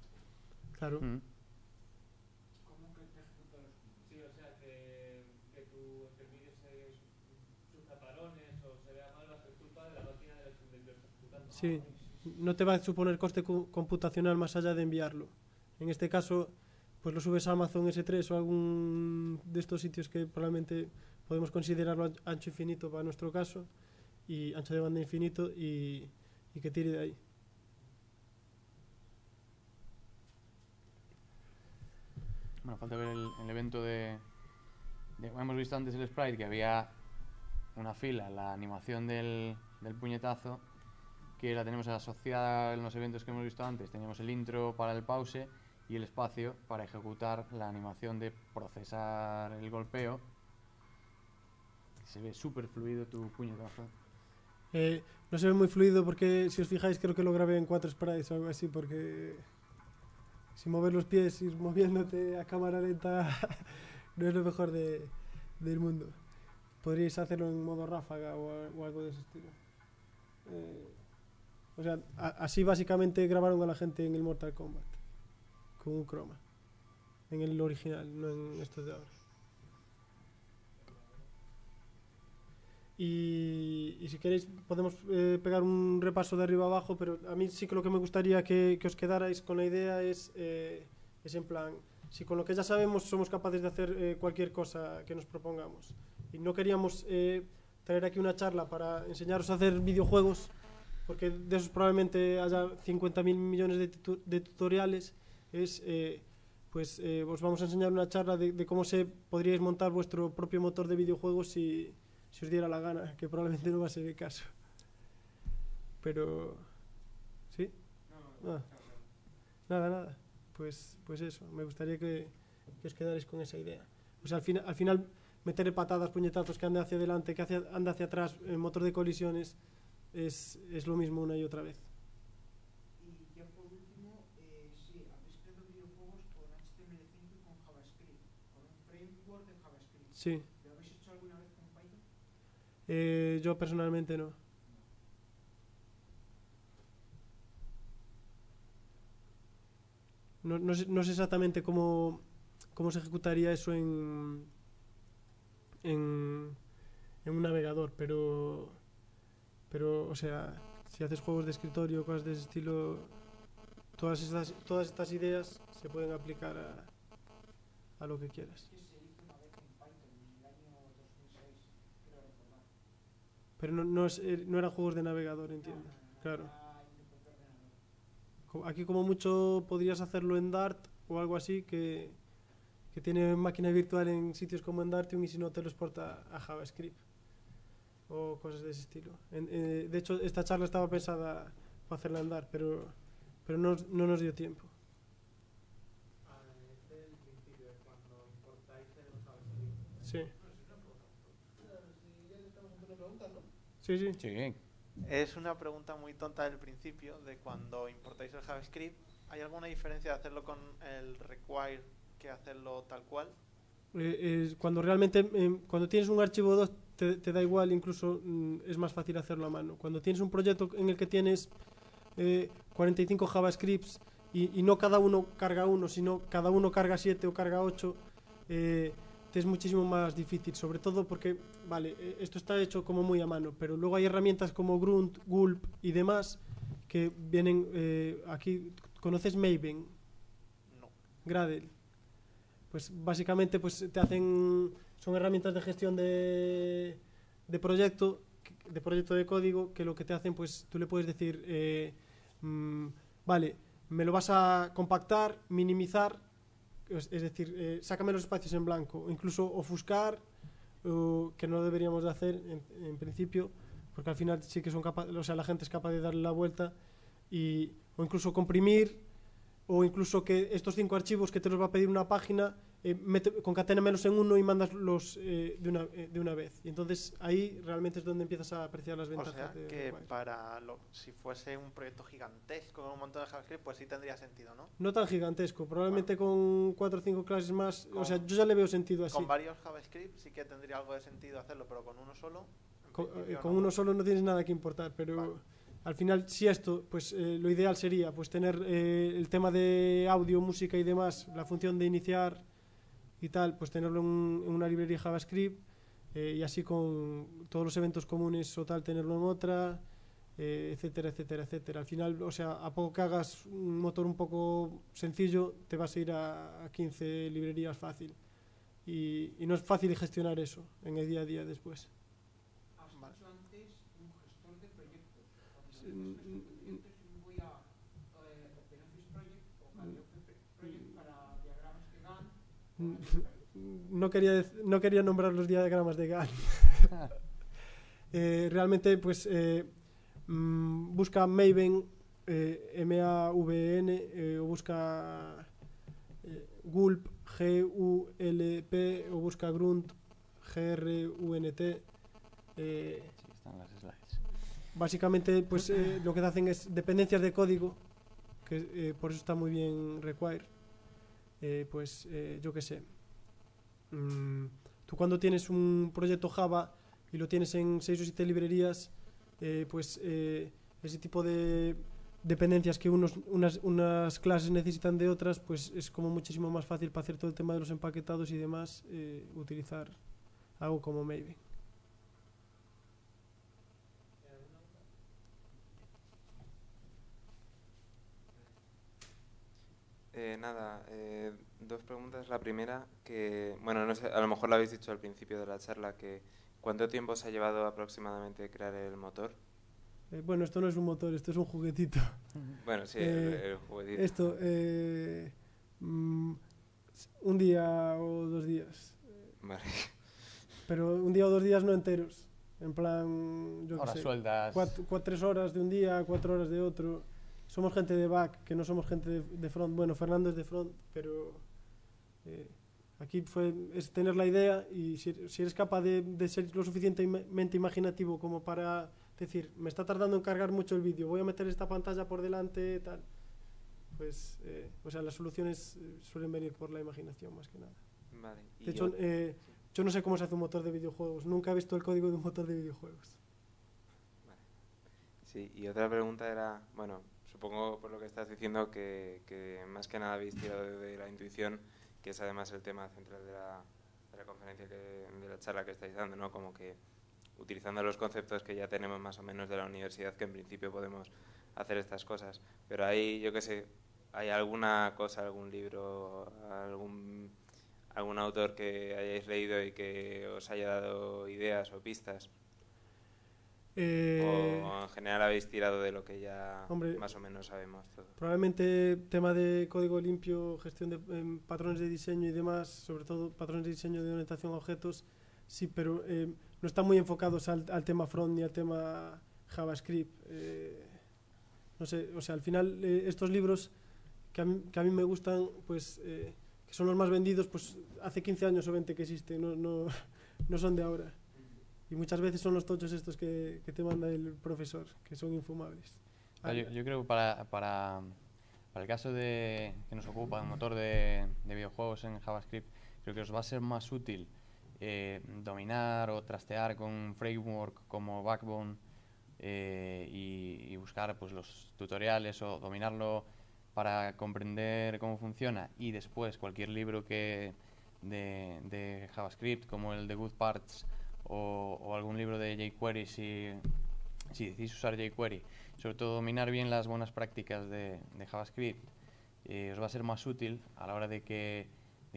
Claro. ¿Cómo que te ejecuta los vídeos? Sí, o sea, que el vídeo se sufra parones o se vea mal va a ser culpa de la máquina del que lo está ejecutando. Sí, no te va a suponer coste computacional más allá de enviarlo. En este caso, pues lo subes a Amazon S3 o algún de estos sitios que probablemente podemos considerarlo ancho infinito para nuestro caso, y ancho de banda infinito, y que tire de ahí. Bueno, falta ver el evento hemos visto antes el sprite, que había una fila, la animación del puñetazo, que la tenemos asociada en los eventos que hemos visto antes. Teníamos el intro para el pause y el espacio para ejecutar la animación de procesar el golpeo. Se ve súper fluido tu puñetazo. No se ve muy fluido porque, si os fijáis, creo que lo grabé en 4 sprites o algo así, porque sin mover los pies, ir moviéndote a cámara lenta no es lo mejor del mundo. Podríais hacerlo en modo ráfaga o algo de ese estilo. O sea, así básicamente grabaron a la gente en el Mortal Kombat. con un croma. En el original, no en estos de ahora. Y si queréis podemos pegar un repaso de arriba abajo, pero a mí sí que lo que me gustaría que os quedarais con la idea es en plan, si con lo que ya sabemos somos capaces de hacer cualquier cosa que nos propongamos. Y no queríamos traer aquí una charla para enseñaros a hacer videojuegos, porque de esos probablemente haya 50.000 millones de tutoriales. Os vamos a enseñar una charla de cómo podríais montar vuestro propio motor de videojuegos si os diera la gana, que probablemente no va a ser el caso. Pero... ¿sí? Nada. Pues eso, me gustaría que os quedarais con esa idea. O sea, al final meterle patadas, puñetazos, que ande hacia adelante, que ande hacia atrás, el motor de colisiones, es lo mismo una y otra vez. Y ya por último, sí, habéis creado videojuegos con HTML5 y con JavaScript, con un framework de JavaScript. Sí. ¿Lo habéis hecho alguna vez con Python? Yo personalmente no. No sé exactamente cómo se ejecutaría eso en un navegador, pero o sea, si haces juegos de escritorio, cosas de ese estilo, todas estas ideas se pueden aplicar a lo que quieras. Que se hizo una vez en Python en el año 2006, creo recordar. Pero no eran juegos de navegador, entiendo. Claro. Aquí como mucho podrías hacerlo en Dart o algo así, que tiene máquina virtual en sitios como en Dartium, y si no te lo exporta a JavaScript o cosas de ese estilo. De hecho, esta charla estaba pensada para hacerla en Dart, pero no nos dio tiempo. Del principio, cuando importáis el JavaScript. Sí. Ya le estamos haciendo preguntas, ¿no? Sí. Sí. Es una pregunta muy tonta del principio, de cuando importáis el JavaScript. ¿Hay alguna diferencia de hacerlo con el require que hacerlo tal cual? Cuando realmente, cuando tienes un archivo 2, te da igual, incluso es más fácil hacerlo a mano. Cuando tienes un proyecto en el que tienes 45 JavaScripts y no cada uno carga uno, sino cada uno carga 7 o carga 8, te es muchísimo más difícil, sobre todo porque, vale, esto está hecho como muy a mano, pero luego hay herramientas como Grunt, Gulp y demás que vienen aquí. ¿Conoces Maven? No. Gradle. Pues básicamente son herramientas de gestión de proyecto de código, que lo que te hacen, pues tú le puedes decir, vale, me lo vas a compactar, minimizar, es decir, sácame los espacios en blanco, incluso ofuscar, que no deberíamos de hacer en principio, porque al final sí que son capaces, o sea, la gente es capaz de darle la vuelta, o incluso comprimir, o incluso que estos 5 archivos que te los va a pedir una página, concaténamelos en uno y mándalos de una vez. Y entonces ahí realmente es donde empiezas a apreciar las ventajas. O sea, de que Require. si fuese un proyecto gigantesco con un montón de JavaScript, pues sí tendría sentido, ¿no? No tan gigantesco, probablemente Bueno. con 4 o 5 clases más. O sea, yo ya le veo sentido así. Con varios JavaScript sí que tendría algo de sentido hacerlo, pero con uno solo... Con uno solo no tienes nada que importar, pero... Vale. Al final, si esto, pues lo ideal sería pues tener el tema de audio, música y demás, la función de iniciar y tal, pues tenerlo en una librería JavaScript, y así con todos los eventos comunes o tal, tenerlo en otra, etcétera. Al final, o sea, a poco que hagas un motor un poco sencillo, te vas a ir a 15 librerías fácil. Y no es fácil gestionar eso en el día a día después. Has dicho antes un gestor de proyectos. Cuando dices gestor de proyectos, yo voy a OpenOffice Project o CaliOffice Project para diagramas de Gantt. No quería nombrar los diagramas de Gantt. Realmente, pues busca Maven, M-A-V-N, o busca Gulp, G-U-L-P, o busca Grunt, G-R-U-N-T. Sí, están las slides. Básicamente, pues lo que hacen es dependencias de código, que por eso está muy bien Require. Yo qué sé. Tú cuando tienes un proyecto Java y lo tienes en 6 o 7 librerías, ese tipo de dependencias que unas clases necesitan de otras, pues es como muchísimo más fácil para hacer todo el tema de los empaquetados y demás, utilizar algo como Maven. Nada, dos preguntas. La primera, que, bueno, no sé, a lo mejor lo habéis dicho al principio de la charla, que ¿cuánto tiempo os ha llevado aproximadamente crear el motor? Bueno, esto no es un motor, esto es un juguetito. Bueno, sí, el juguetito. Esto, un día o 2 días. Vale. Pero un día o 2 días no enteros. En plan, yo qué Horas sé, sueltas. 3 horas de un día, 4 horas de otro. Somos gente de back, que no somos gente de front. Bueno, Fernando es de front, pero aquí es tener la idea y si eres capaz de ser lo suficientemente imaginativo como para decir, me está tardando en cargar mucho el vídeo, voy a meter esta pantalla por delante, tal. Pues, o sea, las soluciones suelen venir por la imaginación más que nada. Vale. De hecho, yo no sé cómo se hace un motor de videojuegos, nunca he visto el código de un motor de videojuegos. Vale. Sí, y otra pregunta era, bueno, supongo por lo que estás diciendo que más que nada habéis tirado de la intuición, que es además el tema central de la conferencia, de la charla que estáis dando, ¿no? Como que utilizando los conceptos que ya tenemos más o menos de la universidad, que en principio podemos hacer estas cosas. Pero ahí, yo qué sé, ¿hay alguna cosa, algún libro, algún autor que hayáis leído y que os haya dado ideas o pistas? ¿O en general habéis tirado de lo que ya más o menos sabemos todo? Probablemente tema de código limpio, gestión de patrones de diseño y demás, sobre todo patrones de diseño de orientación a objetos, sí, pero no están muy enfocados al tema front ni al tema JavaScript. No sé, o sea, al final estos libros que a mí me gustan, pues que son los más vendidos, pues hace 15 años o 20 que existen, no son de ahora. Y muchas veces son los tochos estos que te manda el profesor, que son infumables. Yo creo que para el caso que nos ocupa, el motor de videojuegos en JavaScript, creo que os va a ser más útil dominar o trastear con un framework como Backbone y buscar pues, los tutoriales o dominarlo para comprender cómo funciona, y después cualquier libro de JavaScript como el de Good Parts o algún libro de jQuery si decís usar jQuery, sobre todo dominar bien las buenas prácticas de JavaScript, os va a ser más útil a la hora de que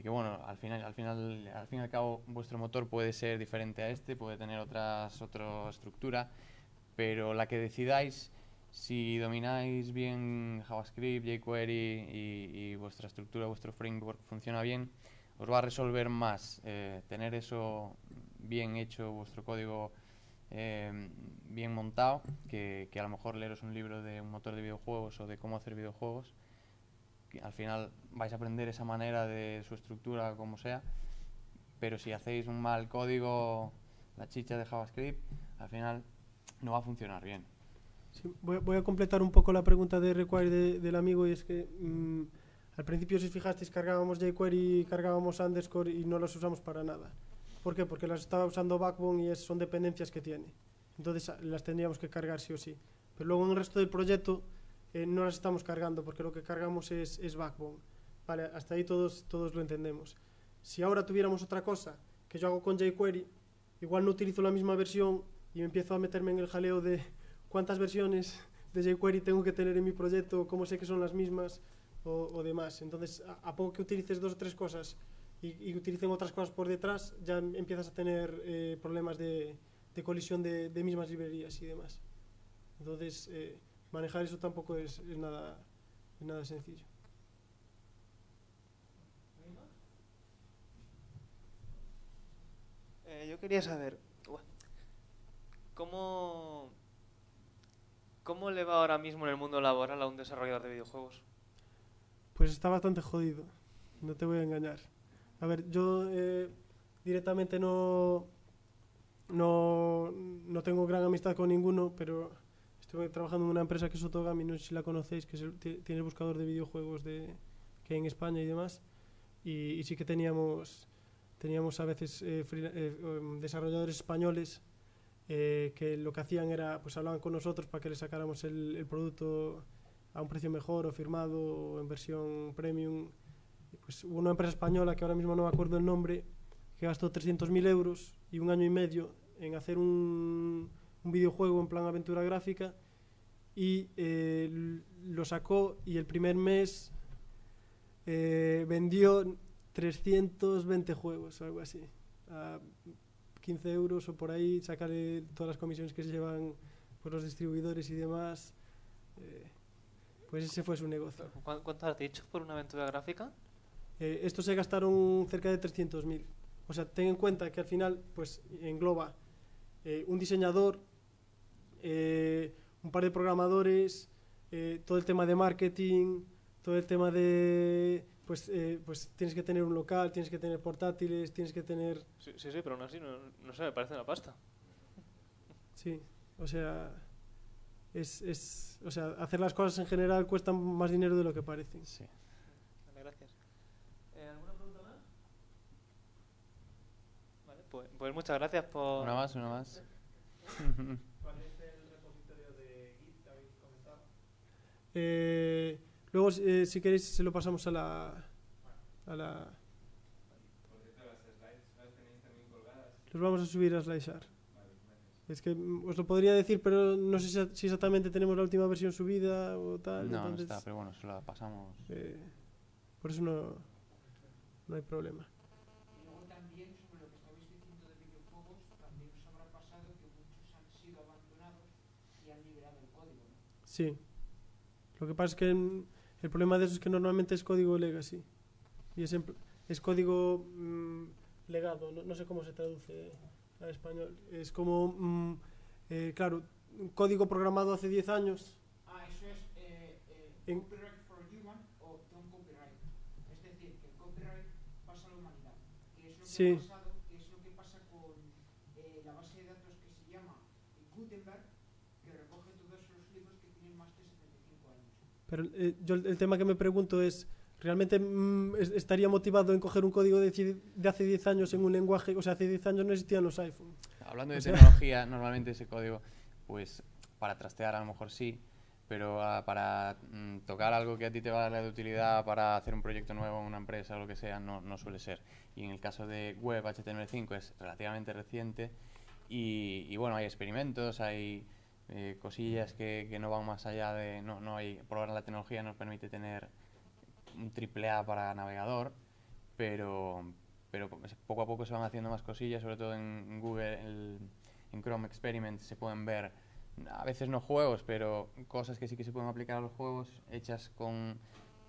bueno, al fin y al cabo vuestro motor puede ser diferente a puede tener otra estructura, pero la que decidáis, si domináis bien JavaScript, jQuery y vuestra estructura, vuestro framework funciona bien, os va a resolver más tener eso bien hecho, vuestro código bien montado, que a lo mejor leeros un libro de un motor de videojuegos o de cómo hacer videojuegos, que al final vais a aprender esa manera de su estructura, como sea, pero si hacéis un mal código, la chicha de JavaScript, al final no va a funcionar bien. Sí, voy a completar un poco la pregunta de Require del amigo, y es que al principio, si os fijasteis, cargábamos jQuery, cargábamos underscore y no los usamos para nada. ¿Por qué? Porque las estaba usando Backbone y son dependencias que tiene. Entonces las tendríamos que cargar sí o sí. Pero luego en el resto del proyecto no las estamos cargando, porque lo que cargamos es Backbone. Vale, hasta ahí todos lo entendemos. Si ahora tuviéramos otra cosa que yo hago con jQuery, igual no utilizo la misma versión y me empiezo a meterme en el jaleo de cuántas versiones de jQuery tengo que tener en mi proyecto, cómo sé que son las mismas o demás. Entonces, a poco que utilices 2 o 3 cosas y utilicen otras cosas por detrás, ya empiezas a tener problemas de colisión de mismas librerías y demás. Entonces, manejar eso tampoco es nada sencillo. Yo quería saber, ¿cómo le va ahora mismo en el mundo laboral a un desarrollador de videojuegos? Pues está bastante jodido, no te voy a engañar. A ver, yo directamente no tengo gran amistad con ninguno, pero estoy trabajando en una empresa que es Otogami, no sé si la conocéis, que tiene el buscador de videojuegos que hay en España y demás, y sí que teníamos a veces desarrolladores españoles que lo que hacían era, pues hablaban con nosotros para que les sacáramos el producto a un precio mejor o firmado o en versión premium. Pues hubo una empresa española, que ahora mismo no me acuerdo el nombre, que gastó 300.000 euros y 1 año y medio en hacer un videojuego en plan aventura gráfica, y lo sacó, y el primer mes vendió 320 juegos o algo así, a 15 euros o por ahí, sacarle todas las comisiones que se llevan por los distribuidores y demás. Pues ese fue su negocio. ¿Cuánto has dicho por una aventura gráfica? Estos se gastaron cerca de 300.000. O sea, ten en cuenta que al final pues engloba un diseñador, un par de programadores, todo el tema de marketing, todo el tema de pues tienes que tener un local, tienes que tener portátiles, tienes que tener... Sí, pero aún así no sé, me parece una pasta. Sí, o sea, o sea, hacer las cosas en general cuesta más dinero de lo que parece. Sí. Vale, gracias. ¿Alguna pregunta más? Vale, pues muchas gracias por... Una más. ¿Cuál es el repositorio de Git que habéis comentado? Luego, si queréis, se lo pasamos a la... Por cierto, las slides las tenéis también colgadas. Los vamos a subir a SlideShare. Vale, gracias. Es que os lo podría decir, pero no sé si exactamente tenemos la última versión subida o tal. No, entonces, no está, pero bueno, se la pasamos. por eso no hay problema. Y luego también, sobre lo que estabais diciendo de videojuegos, también os habrá pasado que muchos han sido abandonados y han liberado el código, ¿no? Sí. Lo que pasa es que el problema de eso es que normalmente es código legacy. Y es código legado, no sé cómo se traduce al español. Es como, claro, un código programado hace 10 años. Eso es copyright for human o don't copyright. Es decir, que el copyright pasa a la humanidad. Que es lo que Sí. ha pasado, que es lo que pasa con la base de datos que se llama Gutenberg, que recoge todos los libros que tienen más de 75 años. Pero yo el tema que me pregunto es, ¿realmente estaría motivado en coger un código de hace 10 años en un lenguaje? O sea, hace 10 años no existían los iPhone. Hablando de O sea, tecnología, normalmente ese código, pues para trastear a lo mejor sí, pero para tocar algo que a ti te va a dar de utilidad para hacer un proyecto nuevo en una empresa o lo que sea, no suele ser. Y en el caso de web, HTML5 es relativamente reciente y bueno, hay experimentos, hay cosillas que no van más allá de... No hay, por ahora la tecnología nos permite tener un AAA para navegador, pero poco a poco se van haciendo más cosillas, sobre todo en Google, en Chrome Experiments se pueden ver, a veces no juegos, pero cosas que sí que se pueden aplicar a los juegos, hechas con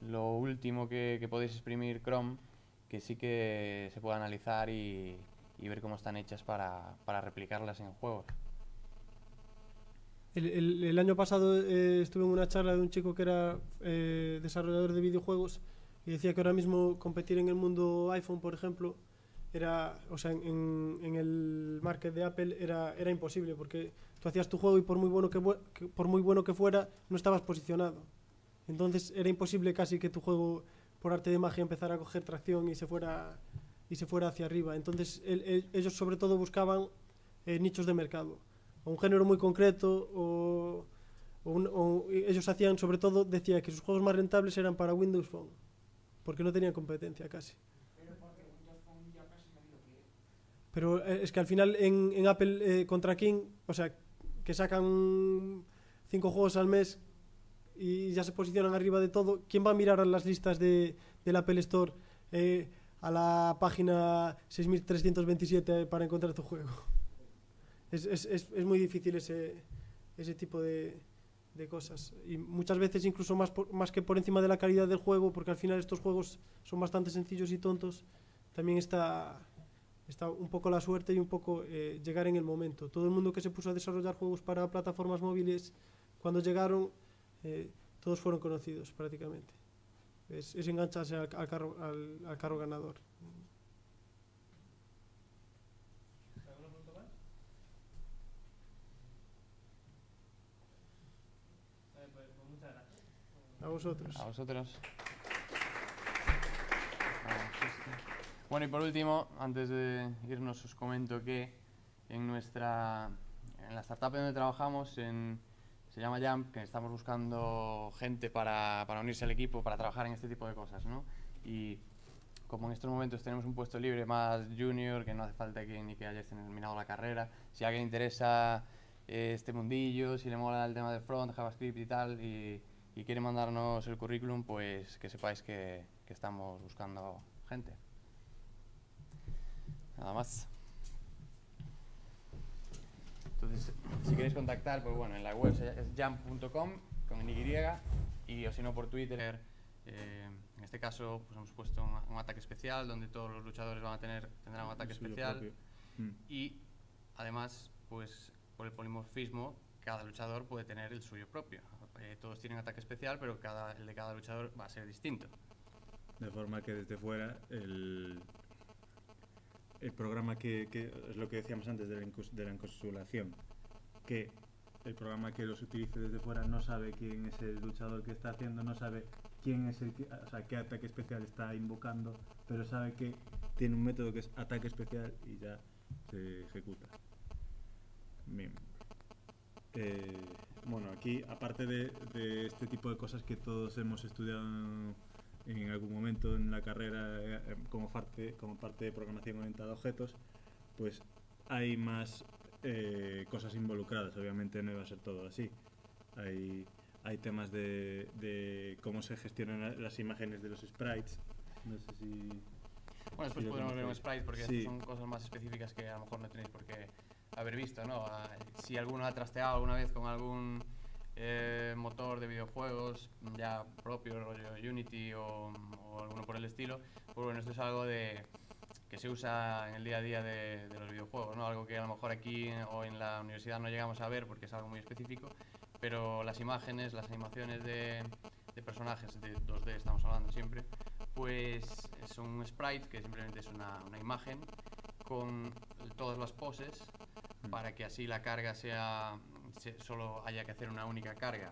lo último que podéis exprimir Chrome, que sí que se puede analizar y ver cómo están hechas para replicarlas en juegos. El año pasado estuve en una charla de un chico que era desarrollador de videojuegos y decía que ahora mismo competir en el mundo iPhone, por ejemplo, o sea, en el market de Apple era imposible, porque tú hacías tu juego y por muy bueno que fuera, no estabas posicionado. Entonces era imposible casi que tu juego, por arte de magia, empezara a coger tracción y se fuera hacia arriba. Entonces ellos sobre todo buscaban nichos de mercado, o un género muy concreto, o ellos hacían, sobre todo, decía que sus juegos más rentables eran para Windows Phone, porque no tenían competencia casi. Pero porque Windows Phone ya casi nadie lo quiere. Pero es que al final en Apple contra King, o sea, que sacan 5 juegos al mes y ya se posicionan arriba de todo, ¿quién va a mirar a las listas del Apple Store a la página 6327 para encontrar tu juego? Es muy difícil ese tipo de cosas, y muchas veces incluso más que por encima de la calidad del juego, porque al final estos juegos son bastante sencillos y tontos, también está un poco la suerte y un poco llegar en el momento. Todo el mundo que se puso a desarrollar juegos para plataformas móviles, cuando llegaron, todos fueron conocidos prácticamente. Es engancharse al carro ganador. A vosotros. A vosotros. Bueno, y por último, antes de irnos, os comento que en la startup donde trabajamos, en se llama Jump, que estamos buscando gente para unirse al equipo, para trabajar en este tipo de cosas, ¿no? Y como en estos momentos tenemos un puesto libre más junior, que no hace falta ni que hayas terminado la carrera, si a alguien interesa este mundillo, si le mola el tema de front, JavaScript y tal, y quiere mandarnos el currículum, pues que sepáis que estamos buscando gente. Nada más. Entonces, si queréis contactar, pues bueno, en la web es jump.com con Y, y o si no por Twitter. En este caso, pues hemos puesto un ataque especial donde todos los luchadores tendrán un ataque especial. Y además, pues por el polimorfismo, cada luchador puede tener el suyo propio. Todos tienen ataque especial, pero el de cada luchador va a ser distinto. De forma que desde fuera el programa que es lo que decíamos antes de la encapsulación, que el programa que los utilice desde fuera no sabe quién es el luchador que está haciendo, no sabe quién es qué ataque especial está invocando, pero sabe que tiene un método que es ataque especial y ya se ejecuta. Bien. Bueno, aquí aparte de este tipo de cosas que todos hemos estudiado en algún momento en la carrera como parte de programación orientada a objetos, pues hay más cosas involucradas. Obviamente no iba a ser todo así. Hay temas de cómo se gestionan las imágenes de los sprites. No sé si... Bueno, después podremos ver un sprite porque sí, son cosas más específicas que a lo mejor no tenéis por qué haber visto, ¿no? Si alguno ha trasteado alguna vez con algún motor de videojuegos ya propio, rollo Unity o alguno por el estilo, pues bueno, esto es algo que se usa en el día a día de los videojuegos, ¿no? Algo que a lo mejor aquí o en la universidad no llegamos a ver porque es algo muy específico, pero las imágenes, las animaciones de personajes de 2D, estamos hablando siempre, pues es un sprite que simplemente es una imagen con todas las poses para que así la carga solo haya que hacer una única carga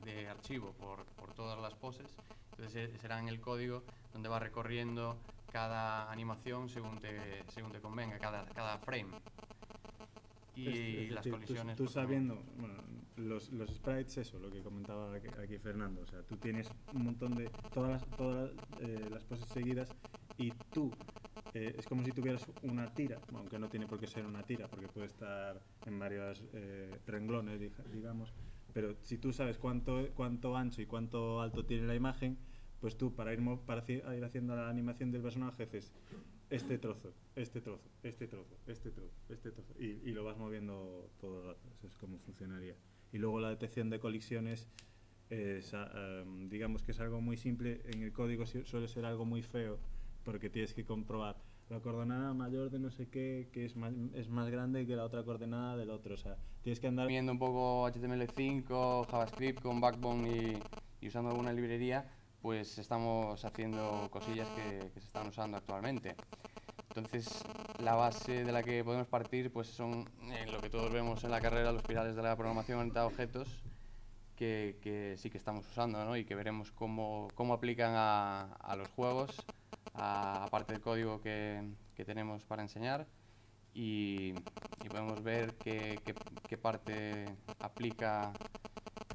de archivo por todas las poses. Entonces será en el código donde va recorriendo cada animación según te convenga, cada frame. Y las colisiones... Tú sabiendo, bueno, los sprites, eso, lo que comentaba aquí Fernando, o sea, tú tienes un montón de... todas las poses seguidas y tú... es como si tuvieras una tira, aunque no tiene por qué ser una tira, porque puede estar en varios renglones, digamos, pero si tú sabes cuánto ancho y cuánto alto tiene la imagen, pues tú para ir haciendo la animación del personaje haces este trozo, este trozo, este trozo, este trozo, este trozo, y lo vas moviendo todo el rato. Eso es como funcionaría. Y luego la detección de colisiones digamos que es algo muy simple. En el código suele ser algo muy feo, porque tienes que comprobar la coordenada mayor de no sé qué, que es más grande que la otra coordenada del otro. O sea, tienes que andar viendo un poco HTML5, JavaScript con Backbone y usando alguna librería, pues estamos haciendo cosillas que se están usando actualmente. Entonces, la base de la que podemos partir pues son lo que todos vemos en la carrera, los pilares de la programación orientada a objetos, que sí que estamos usando, ¿no? Y que veremos cómo aplican a los juegos, aparte del código que tenemos para enseñar, y podemos ver qué parte aplica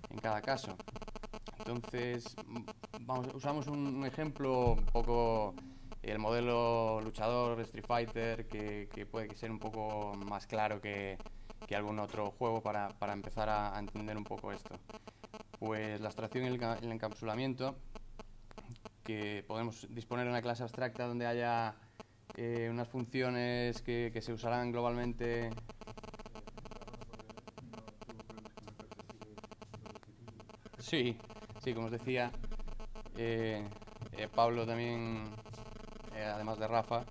en cada caso. Entonces, usamos un ejemplo un poco, el modelo luchador Street Fighter, que puede ser un poco más claro que algún otro juego para empezar a entender un poco esto. Pues la abstracción y el encapsulamiento, que podemos disponer de una clase abstracta donde haya unas funciones que se usarán globalmente. Sí, como os decía, Pablo también, además de Rafa,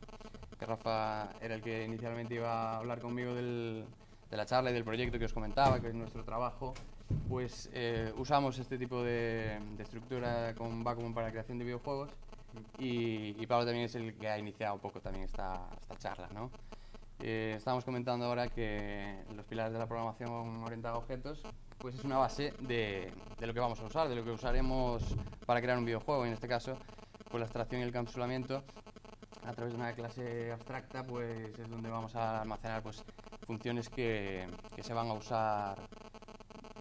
que Rafa era el que inicialmente iba a hablar conmigo de la charla y del proyecto que os comentaba, que es nuestro trabajo, pues usamos este tipo de estructura con Backbone para la creación de videojuegos, y Pablo también es el que ha iniciado un poco también esta charla, ¿no? Estamos comentando ahora que los pilares de la programación orientada a objetos pues es una base de lo que vamos a usar, de lo que usaremos para crear un videojuego. En este caso, pues la abstracción y el encapsulamiento a través de una clase abstracta, pues es donde vamos a almacenar pues funciones que se van a usar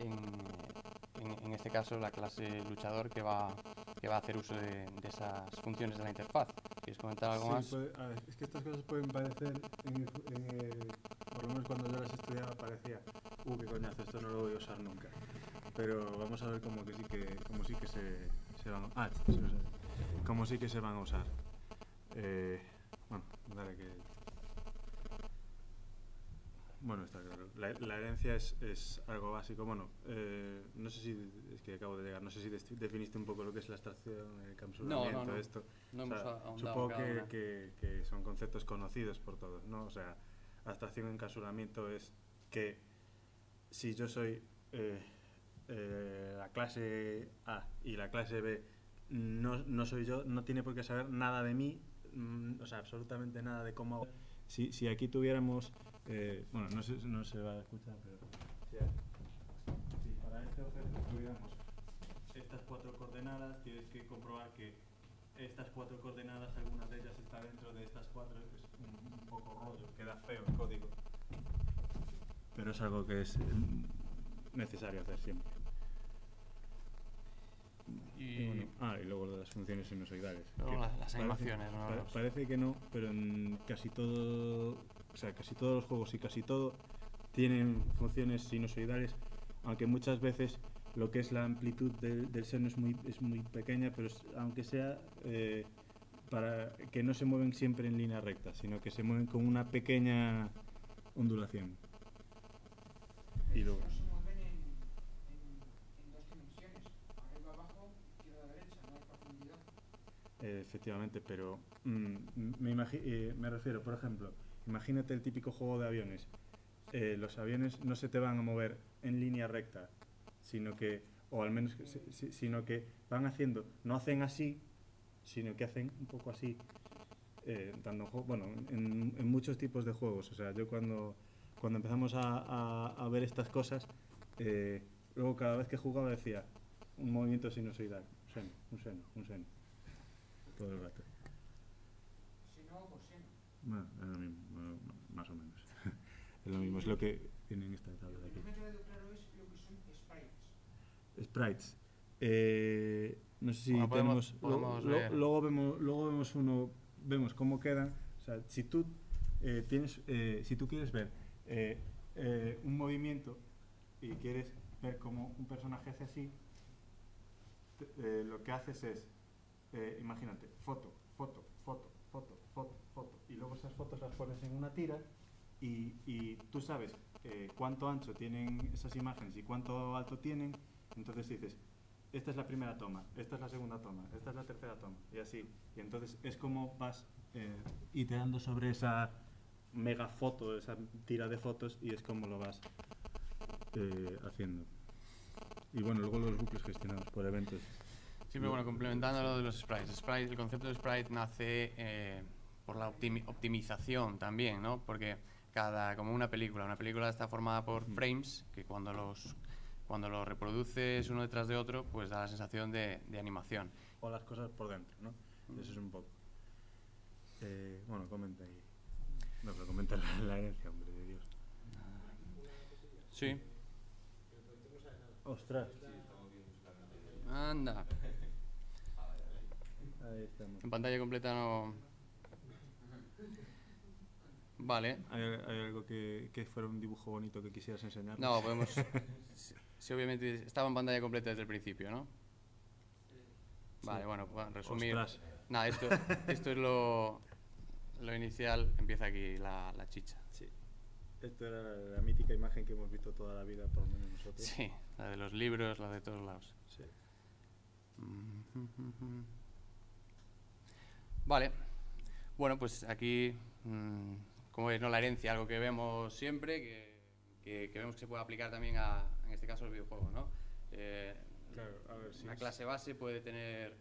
en este caso la clase luchador que va a hacer uso de esas funciones de la interfaz. ¿Quieres comentar algo más? A ver, es que estas cosas pueden parecer, por lo menos cuando yo las estudiaba parecía, qué coñazo, esto no lo voy a usar nunca. Pero vamos a ver como sí que se van, como sí que se van a usar. Bueno, dale que... Bueno, está claro. La herencia es algo básico. Bueno, no sé si... Es que acabo de llegar. No sé si definiste un poco lo que es la abstracción, el encapsulamiento, esto. No hemos ahondado supongo en cada una. que son conceptos conocidos por todos, ¿no? O sea, abstracción y encapsulamiento es que si yo soy la clase A y la clase B no soy yo, no tiene por qué saber nada de mí, o sea, absolutamente nada de cómo hago. Si aquí tuviéramos... bueno, no se va a escuchar, pero si para este objeto tuviéramos estas 4 coordenadas, tienes que comprobar que estas 4 coordenadas, algunas de ellas están dentro de estas 4, es un poco rollo, queda feo el código, pero es algo que es necesario hacer siempre. Y bueno, y luego las funciones sinusoidales. Las animaciones, ¿no? Parece que no, pero en casi todo, o sea, casi todos los juegos y casi todo tienen funciones sinusoidales, aunque muchas veces lo que es la amplitud del seno es muy pequeña, pero aunque sea para que no se mueven siempre en línea recta, sino que se mueven con una pequeña ondulación. Y luego... No se mueven en 2 dimensiones, arriba, abajo, izquierda, derecha, no hay profundidad. Efectivamente, pero me refiero, por ejemplo, imagínate el típico juego de aviones. Los aviones no se te van a mover en línea recta, sino que, o al menos, sino que van haciendo, no hacen así, sino que hacen un poco así, bueno, en muchos tipos de juegos. O sea, yo cuando empezamos a ver estas cosas, luego cada vez que jugaba decía un movimiento sinusoidal, un seno, todo el rato. Seno o coseno. Bueno, es lo mismo, más o menos. Es lo mismo, es lo que tiene en esta tabla de aquí. Lo que no me ha quedado claro es lo que son sprites. Sprites. No sé si bueno, tenemos... podemos ver. Luego vemos vemos cómo quedan. O sea, si tú si tú quieres ver un movimiento y quieres ver cómo un personaje hace así, lo que haces es, imagínate, foto, y luego esas fotos las pones en una tira y tú sabes cuánto ancho tienen esas imágenes y cuánto alto tienen, entonces dices, esta es la primera toma, esta es la segunda toma, esta es la tercera toma, y así. Y entonces es como vas iterando sobre esa mega foto, esa tira de fotos, y es como lo vas haciendo. Y bueno, luego los bucles gestionados por eventos. Sí, pero bueno, complementando lo de los sprites. El concepto de sprite nace por la optimización también, ¿no? Porque como una película está formada por frames que cuando los reproduces uno detrás de otro, pues da la sensación de animación. O las cosas por dentro, ¿no? Eso es un poco. Bueno, comenta ahí. No, pero comenta la herencia, hombre de Dios. Sí. Ostras. Anda. Ahí estamos. En pantalla completa no... Vale. ¿Hay algo que fuera un dibujo bonito que quisieras enseñar? No, podemos... Sí, obviamente estaba en pantalla completa desde el principio, ¿no? Vale, bueno, resumir... Ostras. Nada, esto es lo inicial. Empieza aquí la chicha. Sí. Esto era la mítica imagen que hemos visto toda la vida, por lo menos nosotros. Sí, la de los libros, la de todos lados. Sí. Vale. Bueno, pues aquí, como veis, ¿no? La herencia, algo que vemos siempre, que vemos que se puede aplicar también en este caso, los videojuegos, ¿no? Claro, a ver si una clase base puede tener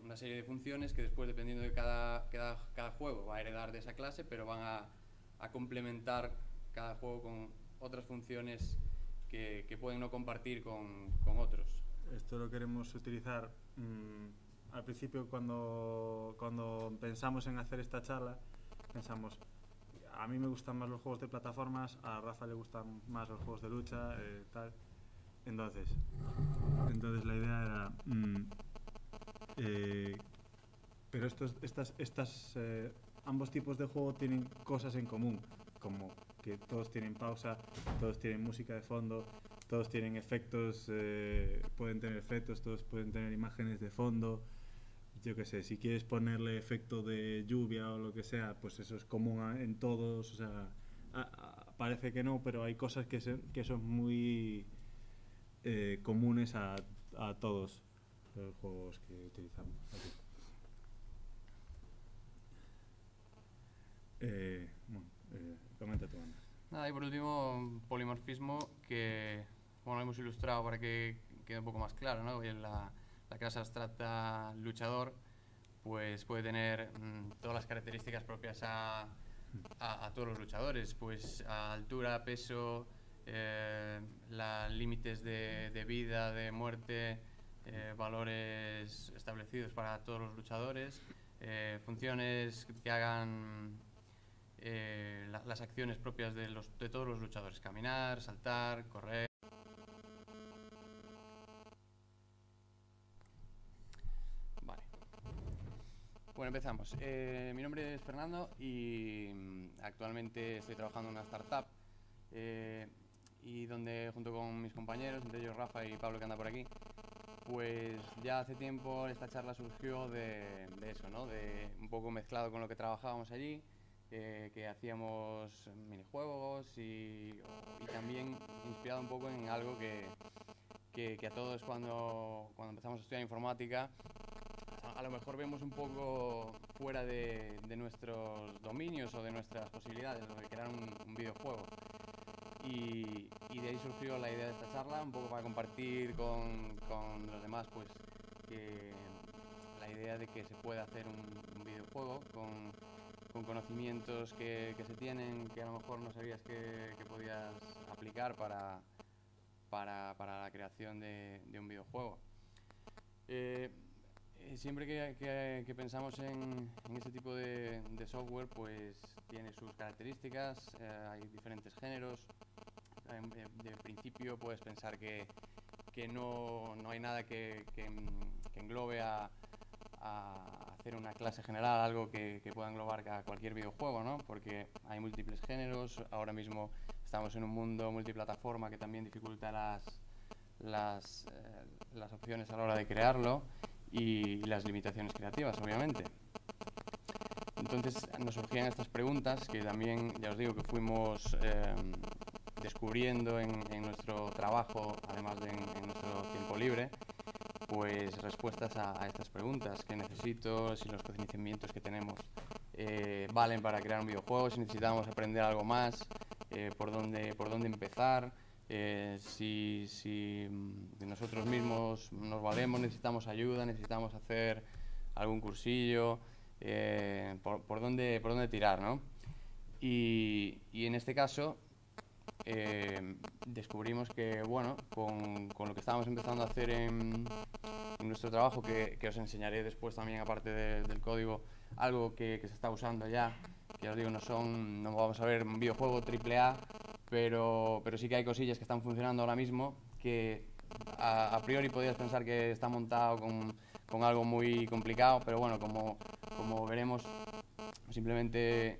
una serie de funciones que después, dependiendo de cada juego, va a heredar de esa clase, pero van a complementar cada juego con otras funciones que pueden no compartir con otros. Esto lo queremos utilizar al principio cuando pensamos en hacer esta charla, pensamos, a mí me gustan más los juegos de plataformas, a Rafa le gustan más los juegos de lucha, tal. Entonces la idea era... pero ambos tipos de juego tienen cosas en común, como que todos tienen pausa, todos tienen música de fondo, todos tienen efectos, pueden tener efectos, todos pueden tener imágenes de fondo. Yo qué sé, si quieres ponerle efecto de lluvia o lo que sea, pues eso es común en todos. O sea, parece que no, pero hay cosas que son muy comunes a todos los juegos que utilizamos aquí. Comenta tú, Ana. Nada, y por último, polimorfismo, que bueno, lo hemos ilustrado para que quede un poco más claro, ¿no? La clase abstracta luchador pues puede tener todas las características propias a todos los luchadores, pues a altura, peso, límites de vida, de muerte, valores establecidos para todos los luchadores, funciones que hagan las acciones propias de todos los luchadores: caminar, saltar, correr. Vale. Bueno, empezamos. Mi nombre es Fernando y actualmente estoy trabajando en una startup y donde, junto con mis compañeros, entre ellos Rafa y Pablo, que anda por aquí, pues ya hace tiempo esta charla surgió de eso, ¿no? De un poco mezclado con lo que trabajábamos allí, que hacíamos minijuegos y también inspirado un poco en algo que a todos cuando empezamos a estudiar informática a lo mejor vemos un poco fuera de nuestros dominios o de nuestras posibilidades, lo de crear un videojuego. Y de ahí surgió la idea de esta charla, un poco para compartir con los demás, pues que la idea de que se puede hacer un videojuego con conocimientos que se tienen, que a lo mejor no sabías que podías aplicar para la creación de un videojuego. Siempre que pensamos en ese tipo de software, pues tiene sus características, hay diferentes géneros. De principio puedes pensar que no hay nada que englobe a hacer una clase general, algo que pueda englobar a cualquier videojuego, ¿no? Porque hay múltiples géneros. Ahora mismo estamos en un mundo multiplataforma que también dificulta las opciones a la hora de crearlo y las limitaciones creativas, obviamente. Entonces nos surgían estas preguntas que también, ya os digo, que fuimos descubriendo en nuestro trabajo, además de en nuestro tiempo libre, pues respuestas a estas preguntas: ¿qué necesito? Si los conocimientos que tenemos valen para crear un videojuego, si necesitamos aprender algo más, por dónde empezar, si nosotros mismos nos valemos, necesitamos ayuda, necesitamos hacer algún cursillo, por dónde tirar, ¿no? Y en este caso descubrimos que, bueno, con lo que estábamos empezando a hacer en nuestro trabajo, que os enseñaré después también, aparte del código, algo que se está usando ya, que os digo, no vamos a ver un videojuego AAA, pero sí que hay cosillas que están funcionando ahora mismo, que a priori podrías pensar que está montado con algo muy complicado, pero bueno, como veremos, simplemente